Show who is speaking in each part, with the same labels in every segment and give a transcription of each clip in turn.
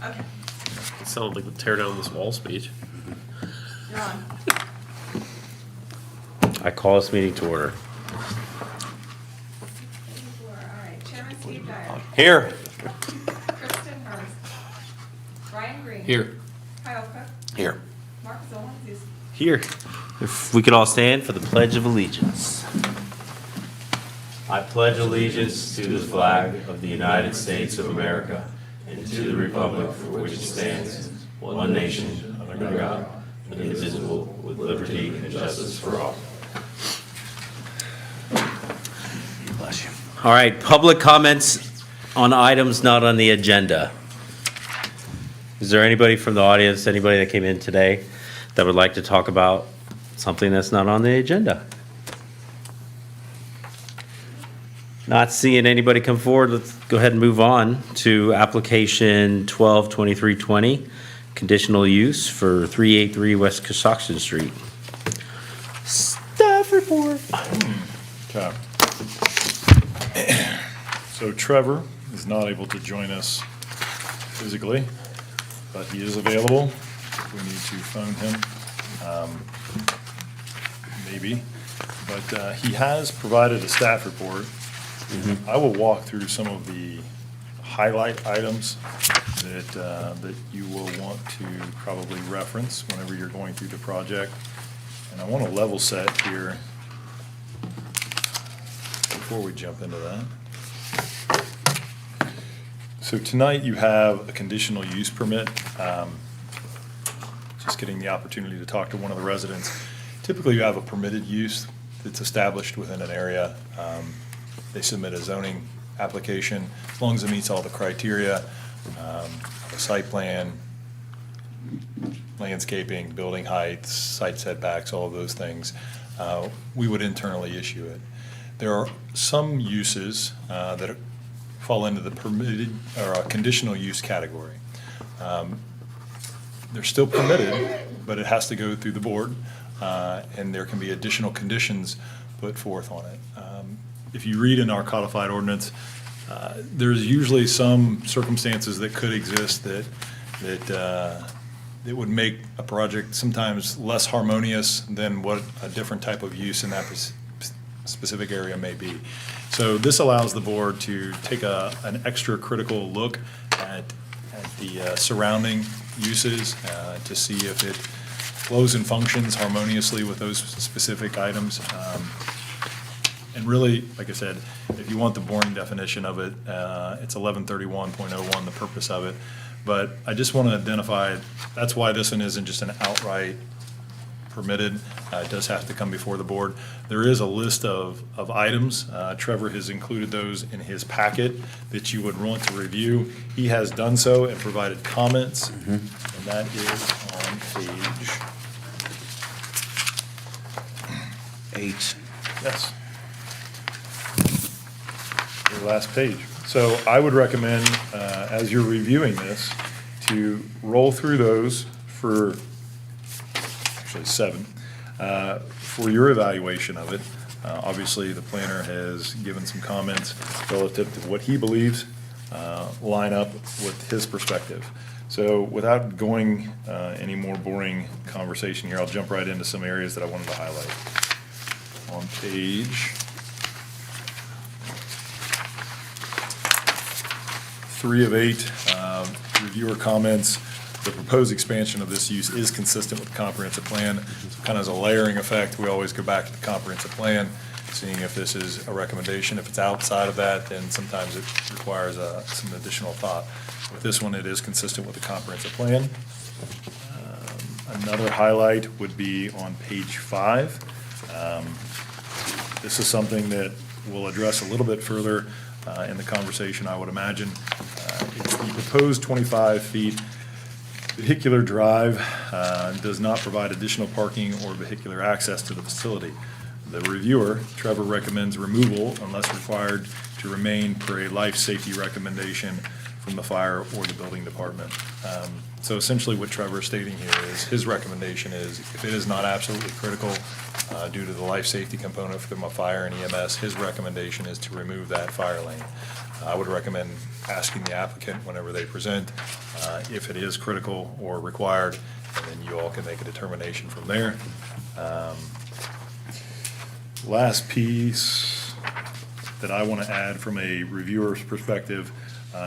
Speaker 1: Okay,
Speaker 2: It sounded like the tear down this wall speech.
Speaker 1: you're on.
Speaker 3: I call this meeting to order.
Speaker 1: All right, Chairman Steve Dyer,
Speaker 3: Here.
Speaker 1: Kristen Hurst, Brian Green.
Speaker 2: Here.
Speaker 1: Kyle Cook,
Speaker 3: Here.
Speaker 1: Mark Zollins is
Speaker 3: Here. If we could all stand for the Pledge of Allegiance. I pledge allegiance to the flag of the United States of America and to the republic for which it stands, one nation, under God, indivisible, with liberty and justice for all. Bless you. All right, public comments on items not on the agenda. Is there anybody from the audience, anybody that came in today that would like to talk about something that's not on the agenda? Not seeing anybody come forward, let's go ahead and move on to application 122320, conditional use for 383 West Coxsackie Street. Staff report.
Speaker 4: Okay. So Trevor is not able to join us physically, but he is available. We need to phone him, maybe. But he has provided a staff report. I will walk through some of the highlight items that you will want to probably reference whenever you're going through the project. And I want to level set here before we jump into that. So tonight you have a conditional use permit. Just getting the opportunity to talk to one of the residents. Typically you have a permitted use that's established within an area. They submit a zoning application, as long as it meets all the criteria, the site plan, landscaping, building heights, site setbacks, all of those things, we would internally issue it. There are some uses that fall into the permitted or conditional use category. They're still permitted, but it has to go through the board, and there can be additional conditions put forth on it. If you read in our codified ordinance, there's usually some circumstances that could exist that would make a project sometimes less harmonious than what a different type of use in that specific area may be. So this allows the board to take an extra critical look at the surrounding uses to see if it flows and functions harmoniously with those specific items. And really, like I said, if you want the boring definition of it, it's 1131.01, the purpose of it. But I just want to identify, that's why this one isn't just an outright permitted. It does have to come before the board. There is a list of items. Trevor has included those in his packet that you would want to review. He has done so and provided comments, and that is on page
Speaker 3: 8.
Speaker 4: Yes. The last page. So I would recommend, as you're reviewing this, to roll through those for, actually 7, for your evaluation of it. Obviously, the planner has given some comments relative to what he believes line up with his perspective. So without going any more boring conversation here, I'll jump right into some areas that I wanted to highlight. On page 3 of 8, reviewer comments, the proposed expansion of this use is consistent with the comprehensive plan. So kind of as a layering effect, we always go back to the comprehensive plan, seeing if this is a recommendation. If it's outside of that, then sometimes it requires some additional thought. With this one, it is consistent with the comprehensive plan. Another highlight would be on page 5. This is something that we'll address a little bit further in the conversation, I would imagine. It's the proposed 25 feet vehicular drive does not provide additional parking or vehicular access to the facility. The reviewer, Trevor, recommends removal unless required to remain per a life safety recommendation from the fire or the building department. So essentially what Trevor's stating here is, his recommendation is, if it is not absolutely critical due to the life safety component from a fire and EMS, his recommendation is to remove that fire lane. I would recommend asking the applicant whenever they present if it is critical or required, and then you all can make a determination from there. Last piece that I want to add from a reviewer's perspective,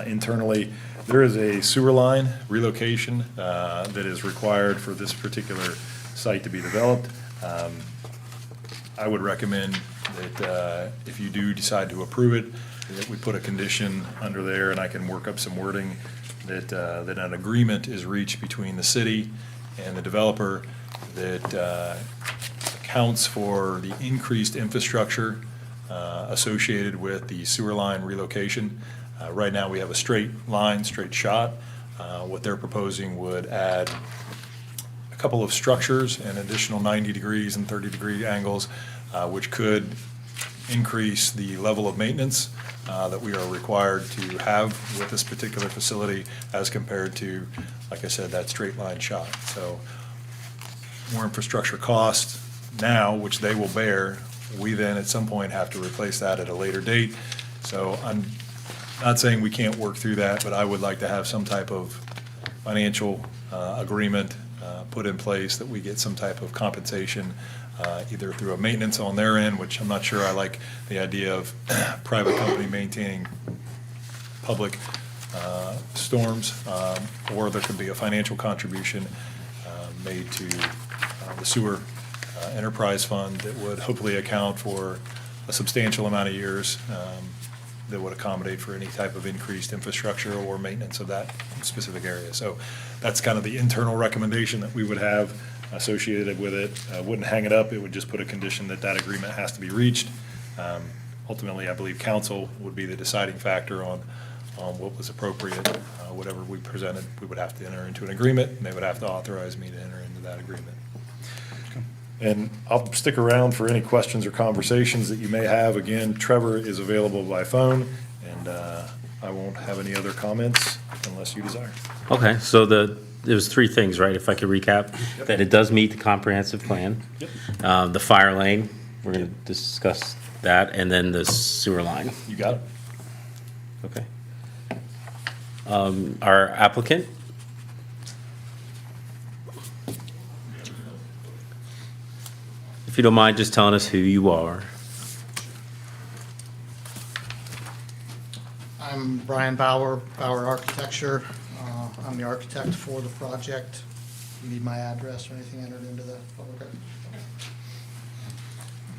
Speaker 4: internally, there is a sewer line relocation that is required for this particular site to be developed. I would recommend that if you do decide to approve it, that we put a condition under there, and I can work up some wording, that an agreement is reached between the city and the developer that accounts for the increased infrastructure associated with the sewer line relocation. Right now, we have a straight line, straight shot. What they're proposing would add a couple of structures and additional 90 degrees and 30-degree angles, which could increase the level of maintenance that we are required to have with this particular facility as compared to, like I said, that straight line shot. So more infrastructure cost now, which they will bear. We then at some point have to replace that at a later date. So I'm not saying we can't work through that, but I would like to have some type of financial agreement put in place that we get some type of compensation, either through a maintenance on their end, which I'm not sure I like the idea of private company maintaining public storms, or there could be a financial contribution made to the sewer enterprise fund that would hopefully account for a substantial amount of years that would accommodate for any type of increased infrastructure or maintenance of that specific area. So that's kind of the internal recommendation that we would have associated with it. Wouldn't hang it up, it would just put a condition that that agreement has to be reached. Ultimately, I believe council would be the deciding factor on what was appropriate. Whatever we presented, we would have to enter into an agreement, and they would have to authorize me to enter into that agreement. And I'll stick around for any questions or conversations that you may have. Again, Trevor is available by phone, and I won't have any other comments unless you desire.
Speaker 3: Okay, so there was three things, right, if I could recap?
Speaker 4: Yep.
Speaker 3: That it does meet the comprehensive plan.
Speaker 4: Yep.
Speaker 3: The fire lane, we're gonna discuss that, and then the sewer line.
Speaker 4: You got it?
Speaker 3: Okay. Our applicant? If you don't mind just telling us who you are.
Speaker 5: I'm Brian Bauer, Bauer Architecture. I'm the architect for the project. You need my address or anything entered into the public record?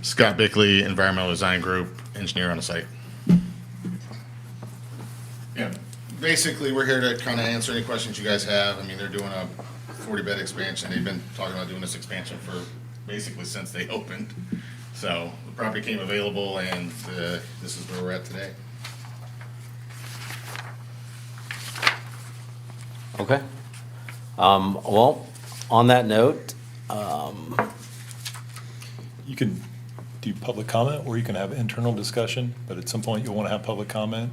Speaker 6: Scott Bickley, Environmental Design Group, engineer on the site. Yeah, basically, we're here to kind of answer any questions you guys have. I mean, they're doing a 40-bed expansion. They've been talking about doing this expansion for basically since they opened. So the property came available, and this is where we're at today.
Speaker 3: Okay. Well, on that note,
Speaker 4: You can do public comment, or you can have internal discussion, but at some point you'll want to have public comment.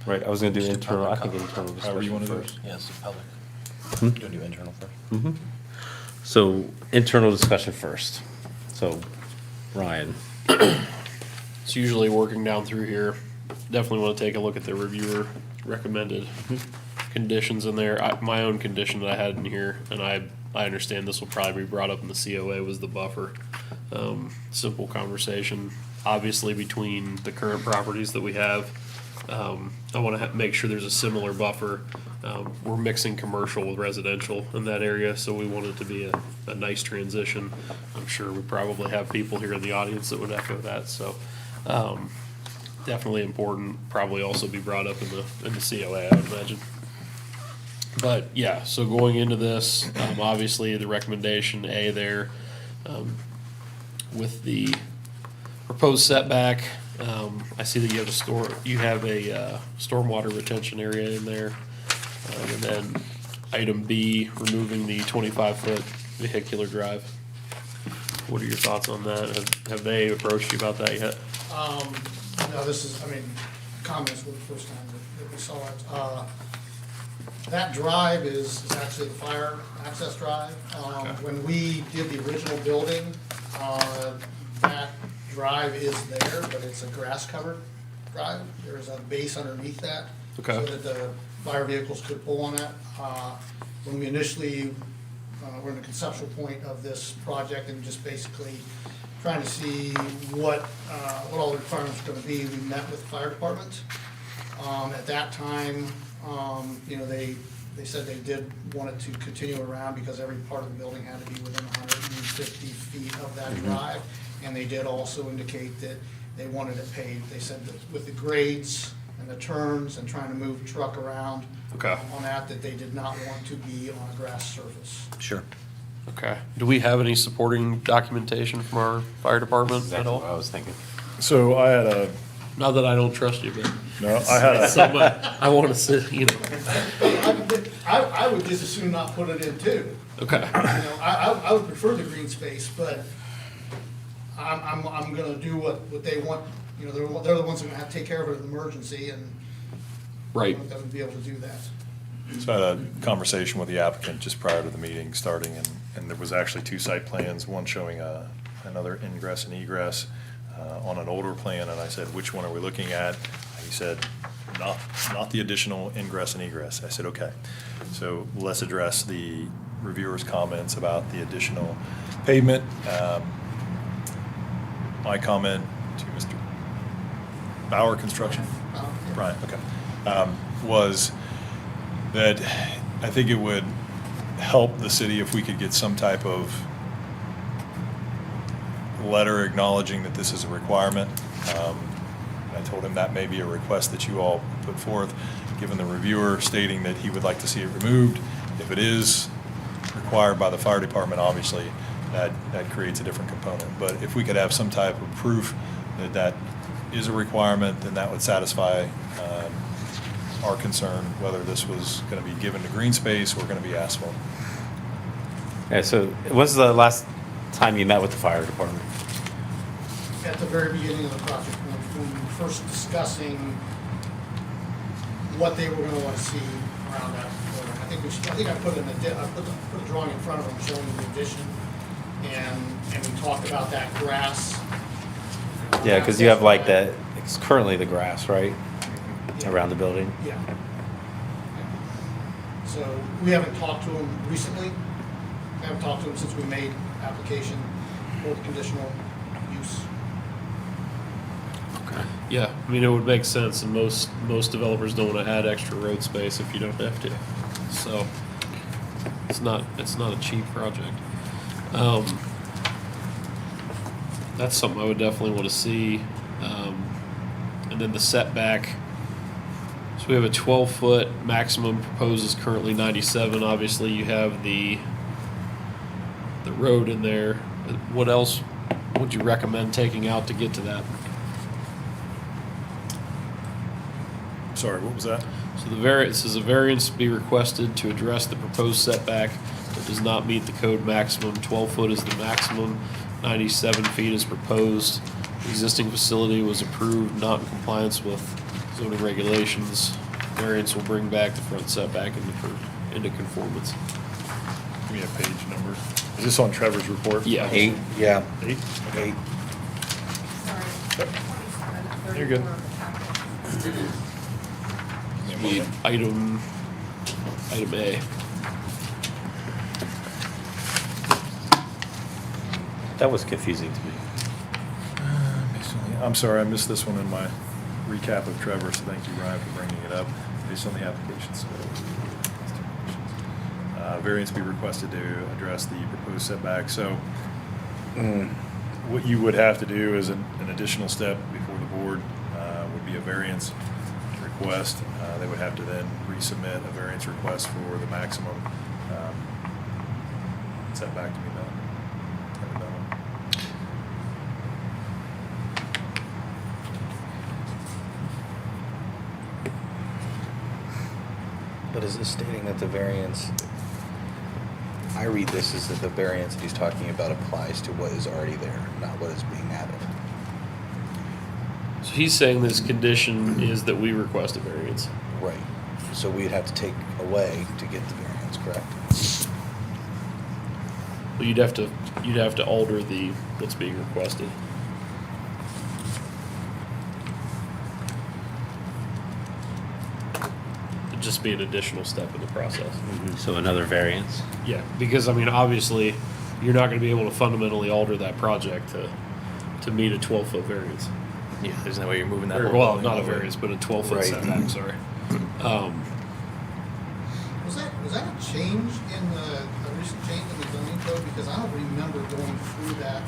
Speaker 3: right, I was gonna do
Speaker 7: Just do
Speaker 3: internal, I
Speaker 7: public
Speaker 3: think internal
Speaker 4: However you
Speaker 3: discussion
Speaker 4: want to do it.
Speaker 3: first.
Speaker 7: Yes, public.
Speaker 3: Hmm?
Speaker 7: Gonna do internal first.
Speaker 3: So, internal discussion first. So, Ryan,
Speaker 2: It's usually working down through here. Definitely want to take a look at the reviewer recommended conditions in there. My own condition that I had in here, and I understand this will probably be brought up in the COA, was the buffer. Simple conversation, obviously between the current properties that we have. I want to make sure there's a similar buffer. We're mixing commercial with residential in that area, so we want it to be a nice transition. I'm sure we probably have people here in the audience that would echo that, so definitely important. Probably also be brought up in the COA, I would imagine. But yeah, so going into this, obviously the recommendation A there, with the proposed setback, I see that you have a stormwater retention area in there. And then item B, removing the 25-foot vehicular drive. What are your thoughts on that? Have they approached you about that yet?
Speaker 5: No, this is, comments were the first time that we saw it. That drive is actually the fire access drive. When we did the original building, that drive is there, but it's a grass-covered drive. There's a base underneath that.
Speaker 2: Okay.
Speaker 5: So that the fire vehicles could pull on that. When we initially, we're in the conceptual point of this project and just basically trying to see what all the requirements are gonna be, we met with the fire department. At that time, you know, they said they did want it to continue around because every part of the building had to be within 150 feet of that drive. And they did also indicate that they wanted it paved. They said that with the grades and the turns and trying to move the truck around
Speaker 2: Okay.
Speaker 5: on that they did not want to be on a grass surface.
Speaker 7: Sure.
Speaker 2: Okay. Do we have any supporting documentation from our fire department at
Speaker 3: Exactly what I
Speaker 2: all?
Speaker 3: was thinking.
Speaker 4: So I had a,
Speaker 2: Not that I don't trust you, but
Speaker 4: no, I had a,
Speaker 2: somebody, I want to sit, you know.
Speaker 5: I would just as soon not put it in too.
Speaker 2: Okay.
Speaker 5: You know, I would prefer the green space, but I'm gonna do what they want. You know, they're the ones who are gonna have to take care of it in an emergency, and I
Speaker 2: Right.
Speaker 5: want them to be able to do that.
Speaker 4: so I had a conversation with the applicant just prior to the meeting starting, and there was actually two site plans, one showing another ingress and egress on an older plan, and I said, which one are we looking at? He said, not the additional ingress and egress. I said, okay. So let's address the reviewer's comments about the additional pavement. My comment to Mr. Bauer Construction, Brian, okay, was that I think it would help the city if we could get some type of letter acknowledging that this is a requirement. I told him that may be a request that you all put forth, given the reviewer stating that he would like to see it removed. If it is required by the fire department, obviously, that creates a different component. But if we could have some type of proof that that is a requirement, then that would satisfy our concern, whether this was going to be given to green space or going to be asphalt.
Speaker 3: Yeah, so when's the last time you met with the fire department?
Speaker 5: At the very beginning of the project, when we were first discussing what they were gonna wanna see around that building. I think I put a drawing in front of them showing the addition, and we talked about that grass.
Speaker 3: Yeah, because you have like that, it's currently the grass, right,
Speaker 5: Yeah.
Speaker 3: around the building?
Speaker 5: Yeah. So we haven't talked to them recently. We haven't talked to them since we made application for the conditional use.
Speaker 2: Yeah, I mean, it would make sense, and most developers don't want to add extra road space if you don't have to. So it's not a cheap project. That's something I would definitely want to see. And then the setback. So we have a 12-foot maximum, proposed is currently 97. Obviously, you have the road in there. What else would you recommend taking out to get to that?
Speaker 4: Sorry, what was that?
Speaker 2: So the variance is a variance to be requested to address the proposed setback that does not meet the code maximum. 12 foot is the maximum, 97 feet is proposed. The existing facility was approved not in compliance with zoning regulations. Variance will bring back the front setback into conformance.
Speaker 4: Give me a page number. Is this on Trevor's report?
Speaker 2: Yeah.
Speaker 7: 8, yeah.
Speaker 4: 8? Okay.
Speaker 7: 8.
Speaker 1: Sorry, 27,
Speaker 4: You're good.
Speaker 1: 34 of the packet.
Speaker 2: Need item A.
Speaker 3: That was confusing to me.
Speaker 4: I'm sorry, I missed this one in my recap of Trevor, so thank you, Ryan, for bringing it up. Based on the applications. Variance be requested to address the proposed setback. So what you would have to do is an additional step before the board would be a variance request. They would have to then resubmit a variance request for the maximum setback to be met.
Speaker 7: But is this stating that the variance, I read this as that the variance that he's talking about applies to what is already there, not what is being added.
Speaker 2: So he's saying this condition is that we request a variance.
Speaker 7: Right. So we'd have to take away to get the variance, correct?
Speaker 2: Well, you'd have to alter the, what's being requested. It'd just be an additional step in the process.
Speaker 3: So another variance.
Speaker 2: Yeah, because I mean, obviously, you're not gonna be able to fundamentally alter that project to meet a 12-foot variance.
Speaker 8: Yeah, there's no way you're moving that.
Speaker 2: Or,
Speaker 8: whole
Speaker 2: well,
Speaker 8: building
Speaker 2: not a
Speaker 8: over.
Speaker 2: variance, but a 12-foot
Speaker 7: Right.
Speaker 2: setback, sorry.
Speaker 5: Was that a change in a recent change in the zoning code? Because I don't remember going through that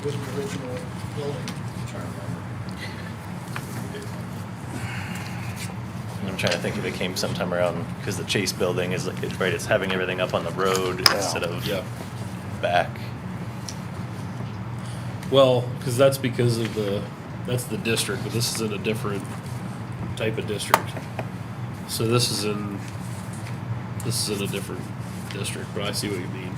Speaker 5: with the original building.
Speaker 8: I'm trying to think if it came sometime around, because the Chase building is like, right, it's having everything up on the road instead of
Speaker 2: Yeah.
Speaker 8: back.
Speaker 2: Well, because that's because of that's the district, but this is in a different type of district. So this is in a different district, but I see what you mean.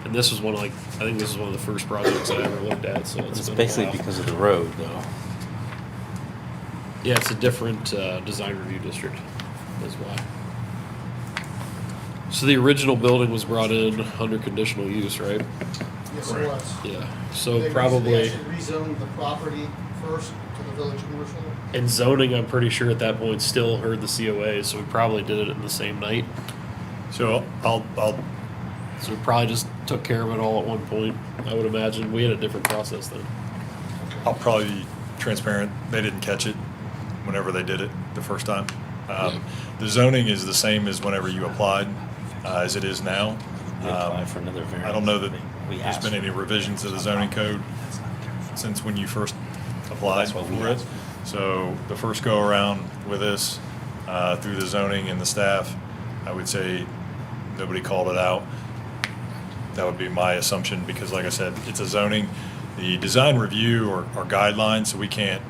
Speaker 2: And this was I think this is one of the first projects I ever looked at, so it's
Speaker 3: It's
Speaker 2: been a
Speaker 3: basically
Speaker 2: while.
Speaker 3: because of the road, though.
Speaker 2: Yeah, it's a different design review district, is why. So the original building was brought in under conditional use, right?
Speaker 5: Yes, it was.
Speaker 2: Yeah, so
Speaker 5: They
Speaker 2: probably,
Speaker 5: actually rezoned the property first to the village commercial.
Speaker 2: and zoning, I'm pretty sure at that point still heard the COA, so we probably did it in the same night.
Speaker 4: So I'll
Speaker 2: So we probably just took care of it all at one point, I would imagine. We had a different process then.
Speaker 4: I'll probably be transparent. They didn't catch it whenever they did it the first time. The zoning is the same as whenever you applied, as it is now.
Speaker 3: We applied for another variance.
Speaker 4: I don't know that
Speaker 3: We
Speaker 4: there's
Speaker 3: asked
Speaker 4: been any
Speaker 3: for it.
Speaker 4: revisions to the zoning code since when you first applied
Speaker 3: That's what we
Speaker 4: for it.
Speaker 3: asked.
Speaker 4: So the first go around with this, through the zoning and the staff, I would say nobody called it out. That would be my assumption, because like I said, it's a zoning. The design review are guidelines, so we can't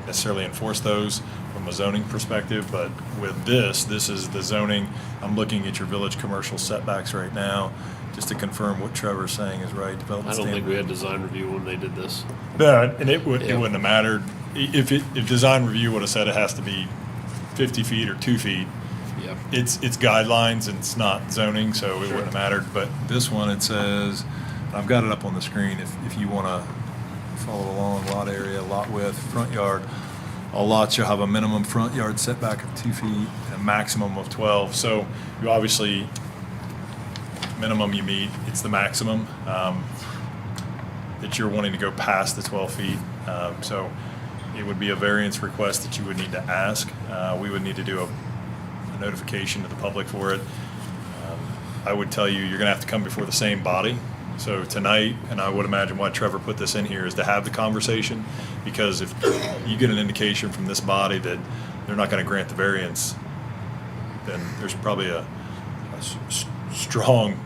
Speaker 4: necessarily enforce those from a zoning perspective, but with this is the zoning. I'm looking at your village commercial setbacks right now, just to confirm what Trevor's saying is right.
Speaker 2: I
Speaker 4: Development
Speaker 2: don't think we had
Speaker 4: standard.
Speaker 2: design review when they did this.
Speaker 4: No, and it
Speaker 2: Yeah.
Speaker 4: wouldn't have mattered. If design review would have said it has to be 50 feet or 2 feet,
Speaker 2: Yeah.
Speaker 4: it's guidelines and it's not zoning, so it wouldn't have mattered. But this one, it says, I've got it up on the screen if you want to follow along, lot area, lot width, front yard. All lots shall have a minimum front yard setback of 2 feet and a maximum of 12. So you obviously, minimum you meet, it's the maximum that you're wanting to go past the 12 feet. So it would be a variance request that you would need to ask. We would need to do a notification to the public for it. I would tell you, you're gonna have to come before the same body. So tonight, and I would imagine why Trevor put this in here, is to have the conversation, because if you get an indication from this body that they're not gonna grant the variance, then there's probably a strong,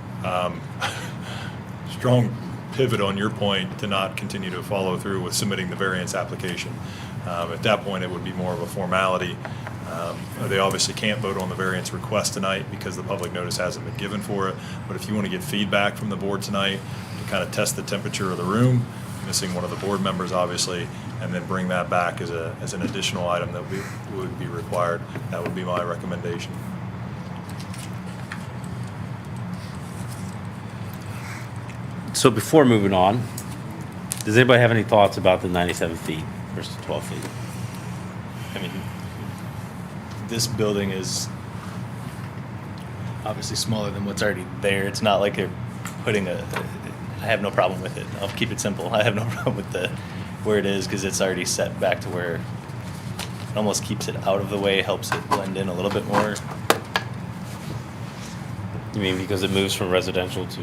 Speaker 4: strong pivot on your point to not continue to follow through with submitting the variance application. At that point, it would be more of a formality. They obviously can't vote on the variance request tonight because the public notice hasn't been given for it. But if you want to get feedback from the board tonight to kind of test the temperature of the room, missing one of the board members obviously, and then bring that back as an additional item that would be required, that would be my recommendation.
Speaker 3: So before moving on, does anybody have any thoughts about the 97 feet versus 12 feet?
Speaker 8: I mean, this building is obviously smaller than what's already there. It's not like they're putting I have no problem with it. I'll keep it simple. I have no problem with where it is, because it's already set back to where it almost keeps it out of the way, helps it blend in a little bit more.
Speaker 3: You mean because it moves from residential to?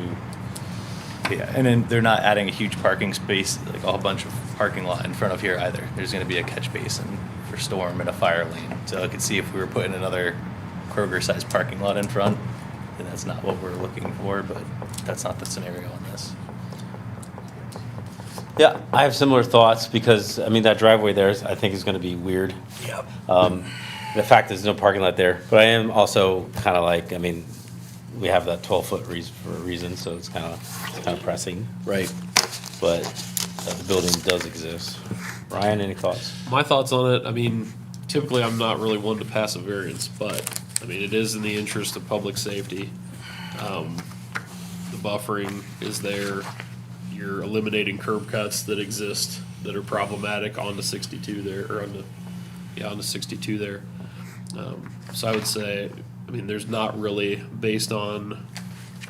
Speaker 8: Yeah, and then they're not adding a huge parking space, like a whole bunch of parking lot in front of here either. There's gonna be a catch basin for storm and a fire lane. So I could see if we were putting another Kroger-sized parking lot in front, then that's not what we're looking for, but that's not the scenario on this.
Speaker 3: Yeah, I have similar thoughts because, I mean, that driveway there, I think is gonna be weird.
Speaker 8: Yep.
Speaker 3: The fact there's no parking lot there, but I am also kind of like, I mean, we have that 12-foot for a reason, so it's kind of pressing.
Speaker 7: Right.
Speaker 3: But the building does exist. Ryan, any thoughts?
Speaker 2: My thoughts on it, I mean, typically I'm not really one to pass a variance, but, I mean, it is in the interest of public safety. The buffering is there. You're eliminating curb cuts that exist that are problematic onto 62 there, or onto 62 there. So I would say, I mean, there's not really, based on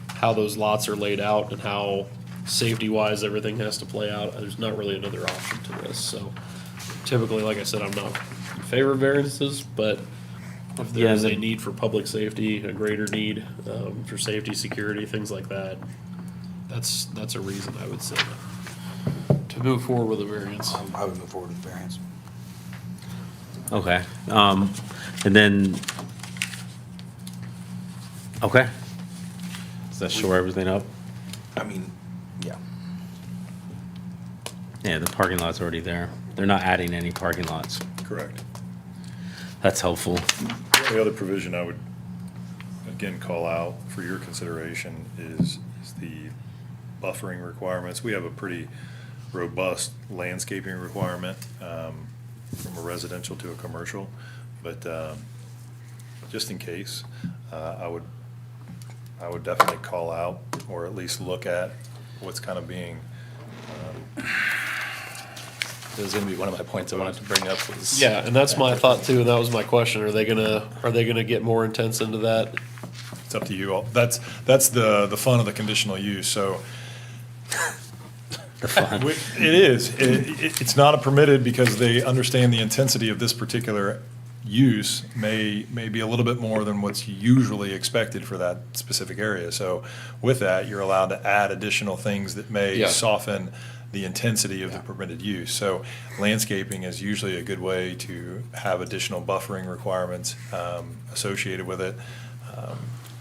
Speaker 2: how those lots are laid out and how safety-wise everything has to play out, there's not really another option to this. So typically, like I said, I'm not in favor of variances, but if there
Speaker 3: Yeah,
Speaker 2: is a
Speaker 3: and then-
Speaker 2: need for public safety, a greater need for safety, security, things like that, that's a reason I would say to move forward with a variance.
Speaker 7: I would move forward with variance.
Speaker 3: Okay, and then, okay. Does that shore everything up?
Speaker 7: I mean, yeah.
Speaker 3: Yeah, the parking lot's already there. They're not adding any parking lots.
Speaker 4: Correct.
Speaker 3: That's helpful.
Speaker 4: The other provision I would, again, call out for your consideration is the buffering requirements. We have a pretty robust landscaping requirement from a residential to a commercial, but just in case, I would definitely call out, or at least look at what's kind of being,
Speaker 8: That was gonna be one of my points I wanted to bring up was.
Speaker 2: Yeah, and that's my thought too, and that was my question. Are they gonna get more intense into that?
Speaker 4: it's up to you all. That's the fun of the conditional use, so. It is. It's not permitted because they understand the intensity of this particular use may be a little bit more than what's usually expected for that specific area. So with that, you're allowed to add additional things that may
Speaker 2: Yeah.
Speaker 4: soften the intensity of the permitted use. So landscaping is usually a good way to have additional buffering requirements associated with it.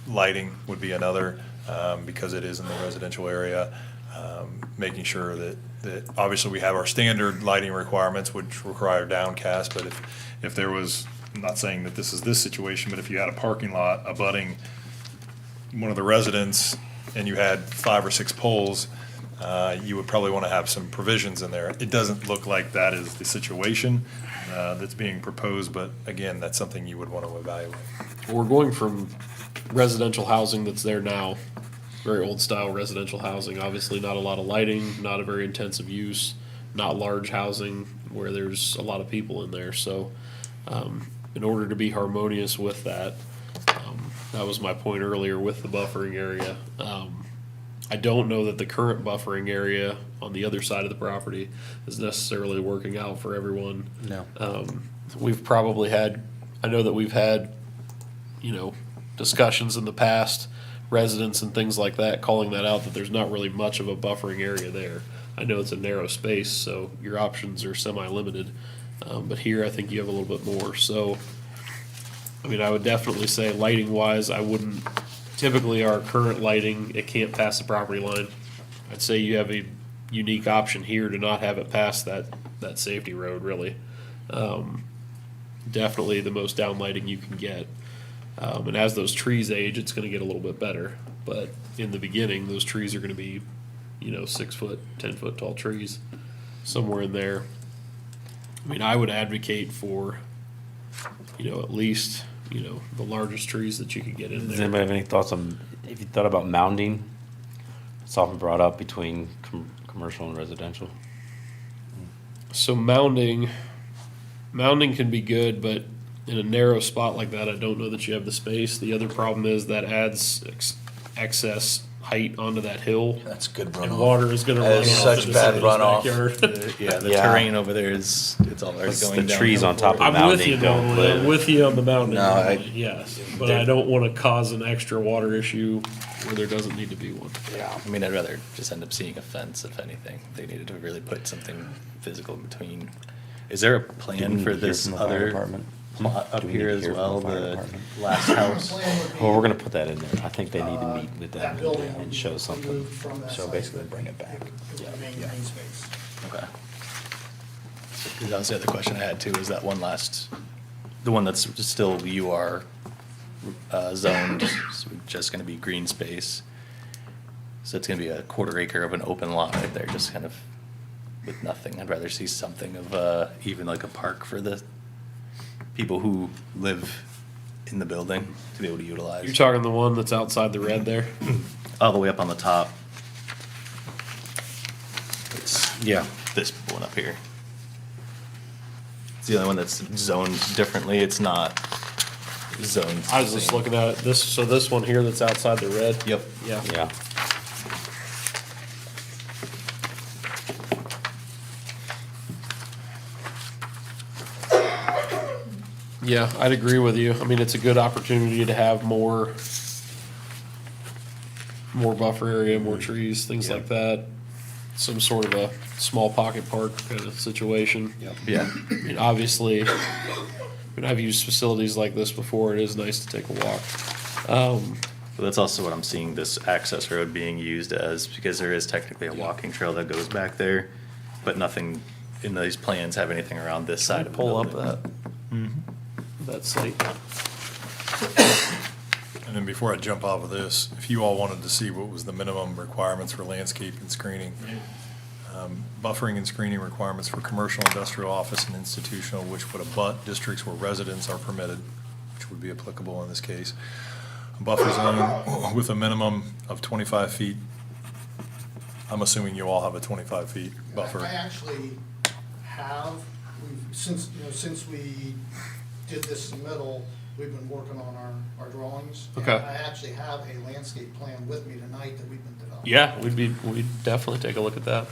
Speaker 4: Lighting would be another, because it is in the residential area. Making sure that obviously we have our standard lighting requirements, which require downcast, but if there was, I'm not saying that this is this situation, but if you had a parking lot abutting one of the residents and you had 5 or 6 poles, you would probably want to have some provisions in there. It doesn't look like that is the situation that's being proposed, but again, that's something you would want to evaluate.
Speaker 2: We're going from residential housing that's there now, very old style residential housing, obviously not a lot of lighting, not a very intensive use, not large housing where there's a lot of people in there. So in order to be harmonious with that, that was my point earlier with the buffering area. I don't know that the current buffering area on the other side of the property is necessarily working out for everyone.
Speaker 7: No.
Speaker 2: We've probably had, I know that we've had, discussions in the past, residents and things like that, calling that out, that there's not really much of a buffering area there. I know it's a narrow space, so your options are semi-limited. But here, I think you have a little bit more. So, I mean, I would definitely say lighting-wise, I wouldn't, typically our current lighting, it can't pass the property line. I'd say you have a unique option here to not have it pass that safety road, really. Definitely the most downlighting you can get. And as those trees age, it's gonna get a little bit better. But in the beginning, those trees are gonna be, 6 foot, 10 foot tall trees, somewhere in there. I mean, I would advocate for, at least, the largest trees that you could get in
Speaker 3: Does
Speaker 2: there.
Speaker 3: anybody have any thoughts on, if you thought about mounding? It's often brought up between commercial and residential.
Speaker 2: So mounding can be good, but in a narrow spot like that, I don't know that you have the space. The other problem is that adds excess height onto that hill,
Speaker 7: That's good
Speaker 2: and
Speaker 7: runoff.
Speaker 2: water is gonna
Speaker 7: That
Speaker 2: run
Speaker 7: is
Speaker 2: off
Speaker 7: such
Speaker 2: into
Speaker 7: bad
Speaker 2: somebody's
Speaker 7: runoff.
Speaker 2: backyard.
Speaker 8: Yeah, the
Speaker 7: Yeah.
Speaker 8: terrain over there it's already
Speaker 3: Plus
Speaker 8: going
Speaker 3: the
Speaker 8: down.
Speaker 3: trees on top of
Speaker 2: I'm with you
Speaker 3: mounding don't
Speaker 2: normally, I'm
Speaker 3: live.
Speaker 2: with you on the mountain,
Speaker 7: No, I-
Speaker 2: normally, yes, but I don't wanna cause an extra water issue where there doesn't need to be one.
Speaker 7: Yeah.
Speaker 8: I mean, I'd rather just end up seeing a fence, if anything. They needed to really put something physical in between. Is there a
Speaker 3: Do we
Speaker 8: plan
Speaker 3: need
Speaker 8: for
Speaker 3: to hear
Speaker 8: this
Speaker 3: from the fire
Speaker 8: other
Speaker 3: department?
Speaker 8: plot up
Speaker 3: Do we need
Speaker 8: here
Speaker 3: to
Speaker 8: as
Speaker 3: hear from
Speaker 8: well,
Speaker 3: the fire
Speaker 8: the
Speaker 3: department?
Speaker 8: last house?
Speaker 3: Well, we're gonna put that in there. I think they need to meet with
Speaker 5: That
Speaker 3: them
Speaker 5: building
Speaker 3: and show something.
Speaker 5: removed from that
Speaker 7: So
Speaker 5: site,
Speaker 7: basically
Speaker 5: but
Speaker 7: bring it back.
Speaker 5: it would remain green space.
Speaker 8: Okay. 'Cause that was the other question I had too, is that one last, the one that's still UR zoned, so just gonna be green space. So it's gonna be a 1/4 acre of an open lot right there, just kind of with nothing. I'd rather see something of, even like a park for the people who live in the building to be able to utilize.
Speaker 2: You're talking the one that's outside the red there?
Speaker 8: All the way up on the top. It's
Speaker 7: Yeah.
Speaker 8: this one up here. It's the only one that's zoned differently. It's not zoned.
Speaker 2: I was just looking at it, this one here that's outside the red?
Speaker 8: Yep.
Speaker 2: Yeah.
Speaker 7: Yeah.
Speaker 2: Yeah, I'd agree with you. I mean, it's a good opportunity to have more buffer area, more trees, things like that. Some sort of a small pocket park kind of situation.
Speaker 8: Yeah.
Speaker 2: I mean, obviously, when I've used facilities like this before, it is nice to take a walk.
Speaker 8: But that's also what I'm seeing this access road being used as, because there is technically a walking trail that goes back there, but nothing in these plans have anything around this side of the
Speaker 2: Pull up
Speaker 8: building.
Speaker 2: that site.
Speaker 4: And then before I jump off of this, if you all wanted to see what was the minimum requirements for landscape and screening, buffering and screening requirements for commercial, industrial, office, and institutional, which would abut districts where residents are permitted, which would be applicable in this case. A buffer zone with a minimum of 25 feet. I'm assuming you all have a 25 feet buffer.
Speaker 5: I actually have, since we did this submittal, we've been working on our drawings. And
Speaker 2: Okay.
Speaker 5: I actually have a landscape plan with me tonight that we've been developing.
Speaker 2: Yeah, we'd definitely take a look at that.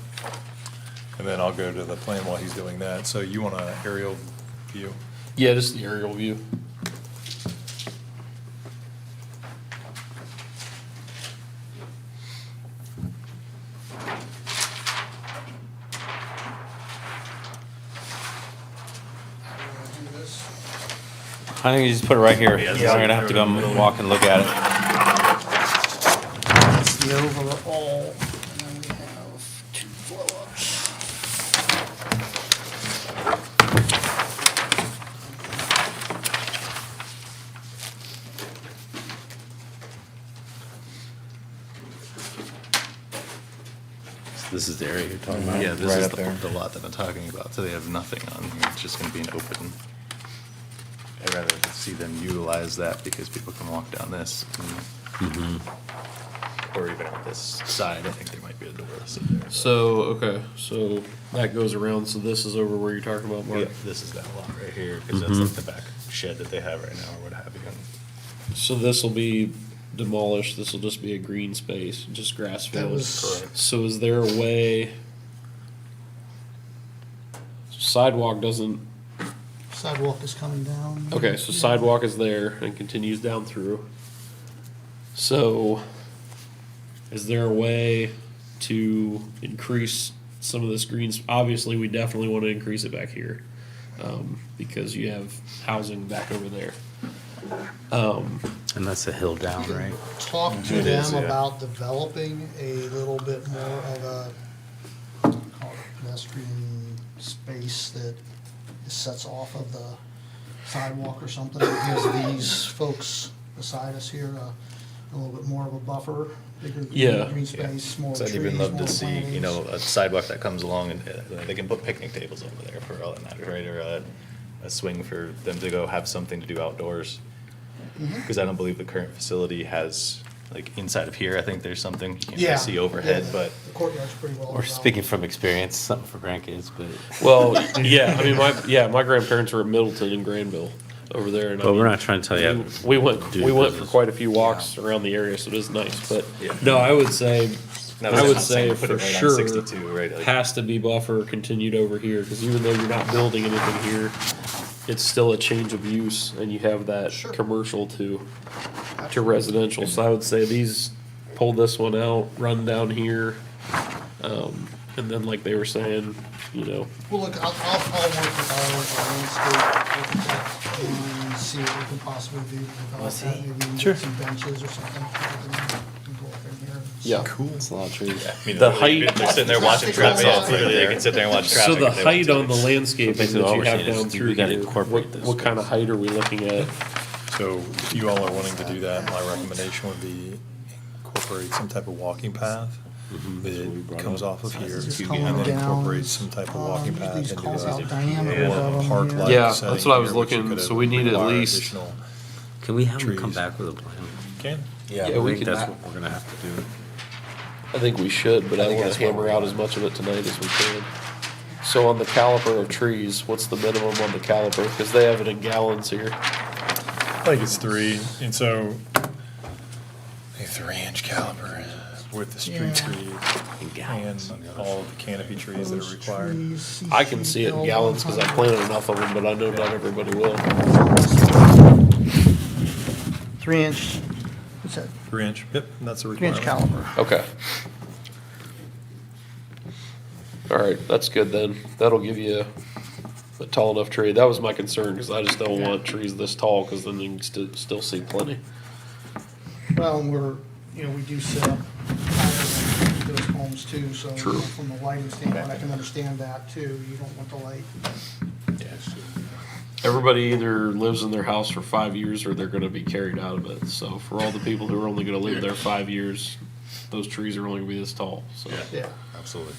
Speaker 4: And then I'll go to the plan while he's doing that. So you want an aerial view?
Speaker 2: Yeah, just the aerial view.
Speaker 5: How do you wanna do this?
Speaker 7: I think you just put it right here.
Speaker 8: Yeah,
Speaker 7: You're gonna have to go walk and look at it.
Speaker 5: That's the overall, and then we have two blow-ups.
Speaker 7: This is the area you're talking about?
Speaker 8: Yeah, this
Speaker 7: Right
Speaker 8: is
Speaker 7: up there.
Speaker 8: the lot that I'm talking about, so they have nothing on here, it's just gonna be an open. I'd rather see them utilize that because people can walk down this. Or even on this side, I think there might be a door.
Speaker 2: So, okay, so that goes around, so this is over where you're talking about,
Speaker 8: Yeah,
Speaker 2: Mark?
Speaker 8: this is that lot right here, because that's like the back shed that they have right now, or what have you.
Speaker 2: So this will be demolished, this will just be a green space, just grass
Speaker 5: That
Speaker 2: field?
Speaker 5: was-
Speaker 8: Correct.
Speaker 2: So is there a way? Sidewalk doesn't,
Speaker 5: Sidewalk is coming down.
Speaker 2: okay, so sidewalk is there and continues down through. So, is there a way to increase some of this greens? Obviously, we definitely want to increase it back here, because you have housing back over there.
Speaker 7: And that's a hill down, right?
Speaker 5: Talk to
Speaker 8: It is,
Speaker 5: them
Speaker 8: yeah.
Speaker 5: about developing a little bit more of a, call it pedestrian space that sets off of the sidewalk or something. It gives these folks beside us here a little bit more of a buffer, bigger
Speaker 2: Yeah.
Speaker 5: green space, more
Speaker 8: So
Speaker 5: trees,
Speaker 8: I'd
Speaker 5: more
Speaker 8: even love to see,
Speaker 5: plantings.
Speaker 8: a sidewalk that comes along and they can put picnic tables over there for all that matters, right? Or a swing for them to go have something to do outdoors. Because I don't believe the current facility has, like, inside of here, I think there's something you can't
Speaker 5: Yeah.
Speaker 8: really see overhead,
Speaker 5: Yeah,
Speaker 8: but
Speaker 5: The courtyard's pretty well
Speaker 7: We're
Speaker 5: developed.
Speaker 7: speaking from experience, something for grandkids, but.
Speaker 2: Well, yeah, I mean, my grandparents were at Middleton and Granville over there, and I
Speaker 7: But we're
Speaker 2: mean,
Speaker 7: not trying to tell you.
Speaker 2: we went
Speaker 7: do
Speaker 2: we went for
Speaker 7: business.
Speaker 2: quite a few walks around the area, so it is nice. But
Speaker 8: Yeah.
Speaker 2: no, I would say
Speaker 8: No,
Speaker 2: I
Speaker 8: I'm
Speaker 2: would
Speaker 8: not
Speaker 2: say
Speaker 8: saying put
Speaker 2: for
Speaker 8: it right on
Speaker 2: sure
Speaker 8: 62, right? Like-
Speaker 2: has to be buffer continued over here, because even though you're not building anything here, it's still a change of use, and you have that
Speaker 5: Sure.
Speaker 2: commercial to residential. So I would say these pull this one out, run down here, and then like they were saying,
Speaker 5: Well, look, I'll work with our landscape architect and see what we can possibly do to develop that. Maybe
Speaker 7: Sure.
Speaker 5: some benches or something. We can go up in here.
Speaker 2: yeah.
Speaker 4: Cool.
Speaker 7: It's a lot of trees.
Speaker 8: I mean,
Speaker 2: The
Speaker 8: literally,
Speaker 2: height-
Speaker 8: They're sitting there watching traffic,
Speaker 5: Traffic
Speaker 8: literally, they
Speaker 5: outside.
Speaker 8: can sit there and watch traffic.
Speaker 2: So the
Speaker 8: if they want
Speaker 2: height
Speaker 8: to.
Speaker 2: on the landscaping that
Speaker 7: basically all
Speaker 2: you
Speaker 7: we're
Speaker 2: have
Speaker 7: saying is
Speaker 2: down
Speaker 7: we
Speaker 2: through
Speaker 7: gotta
Speaker 2: here,
Speaker 7: incorporate this.
Speaker 2: what kind of height are we looking at?
Speaker 4: So if you all are wanting to do that, my recommendation would be incorporate some type of walking path It comes off of here
Speaker 5: Just
Speaker 4: and
Speaker 5: calling
Speaker 4: then
Speaker 5: down,
Speaker 4: incorporates some type of walking path
Speaker 5: these
Speaker 4: into
Speaker 5: calls out
Speaker 4: a
Speaker 5: diameters of them
Speaker 4: park-like
Speaker 5: here.
Speaker 2: Yeah,
Speaker 4: setting
Speaker 2: that's what I was
Speaker 4: here, which you
Speaker 2: looking,
Speaker 4: could
Speaker 2: so we need at
Speaker 4: require
Speaker 2: least-
Speaker 4: additional-
Speaker 3: Can we have them come
Speaker 4: Trees.
Speaker 3: back with a plan?
Speaker 4: Can.
Speaker 2: Yeah,
Speaker 3: I
Speaker 2: we
Speaker 3: think
Speaker 2: can-
Speaker 3: that's what we're gonna have to do.
Speaker 2: I think we should, but I
Speaker 7: think
Speaker 2: wanna
Speaker 7: that's what
Speaker 2: hammer
Speaker 7: we're
Speaker 2: out
Speaker 7: doing.
Speaker 2: as much of it tonight as we can. So on the caliper of trees, what's the minimum on the caliper? Cause they have it in gallons here.
Speaker 4: I think it's 3, and so a 3-inch caliper with the street
Speaker 5: Yeah.
Speaker 4: trees and all of the canopy trees that
Speaker 5: Those
Speaker 4: are required.
Speaker 5: trees,
Speaker 2: I can see it in gallons cause I
Speaker 5: CCL100.
Speaker 2: planted enough of them, but I know not everybody will.
Speaker 5: 3-inch, what's that,
Speaker 4: 3-inch, yep, that's a
Speaker 5: 3-inch
Speaker 4: requirement.
Speaker 5: caliper.
Speaker 2: Okay. Alright, that's good then. That'll give you a tall enough tree. That was my concern, cause I just don't want trees this tall, cause then you can still see plenty.
Speaker 5: Well, and we do set up higher in those homes too, so
Speaker 2: True.
Speaker 5: from a lighting standpoint, I can understand that too. You don't want the light.
Speaker 2: Everybody either lives in their house for 5 years or they're gonna be carried out of it. So for all the people who are only gonna live there 5 years, those trees are only gonna be this tall, so.
Speaker 5: Yeah.
Speaker 6: Absolutely.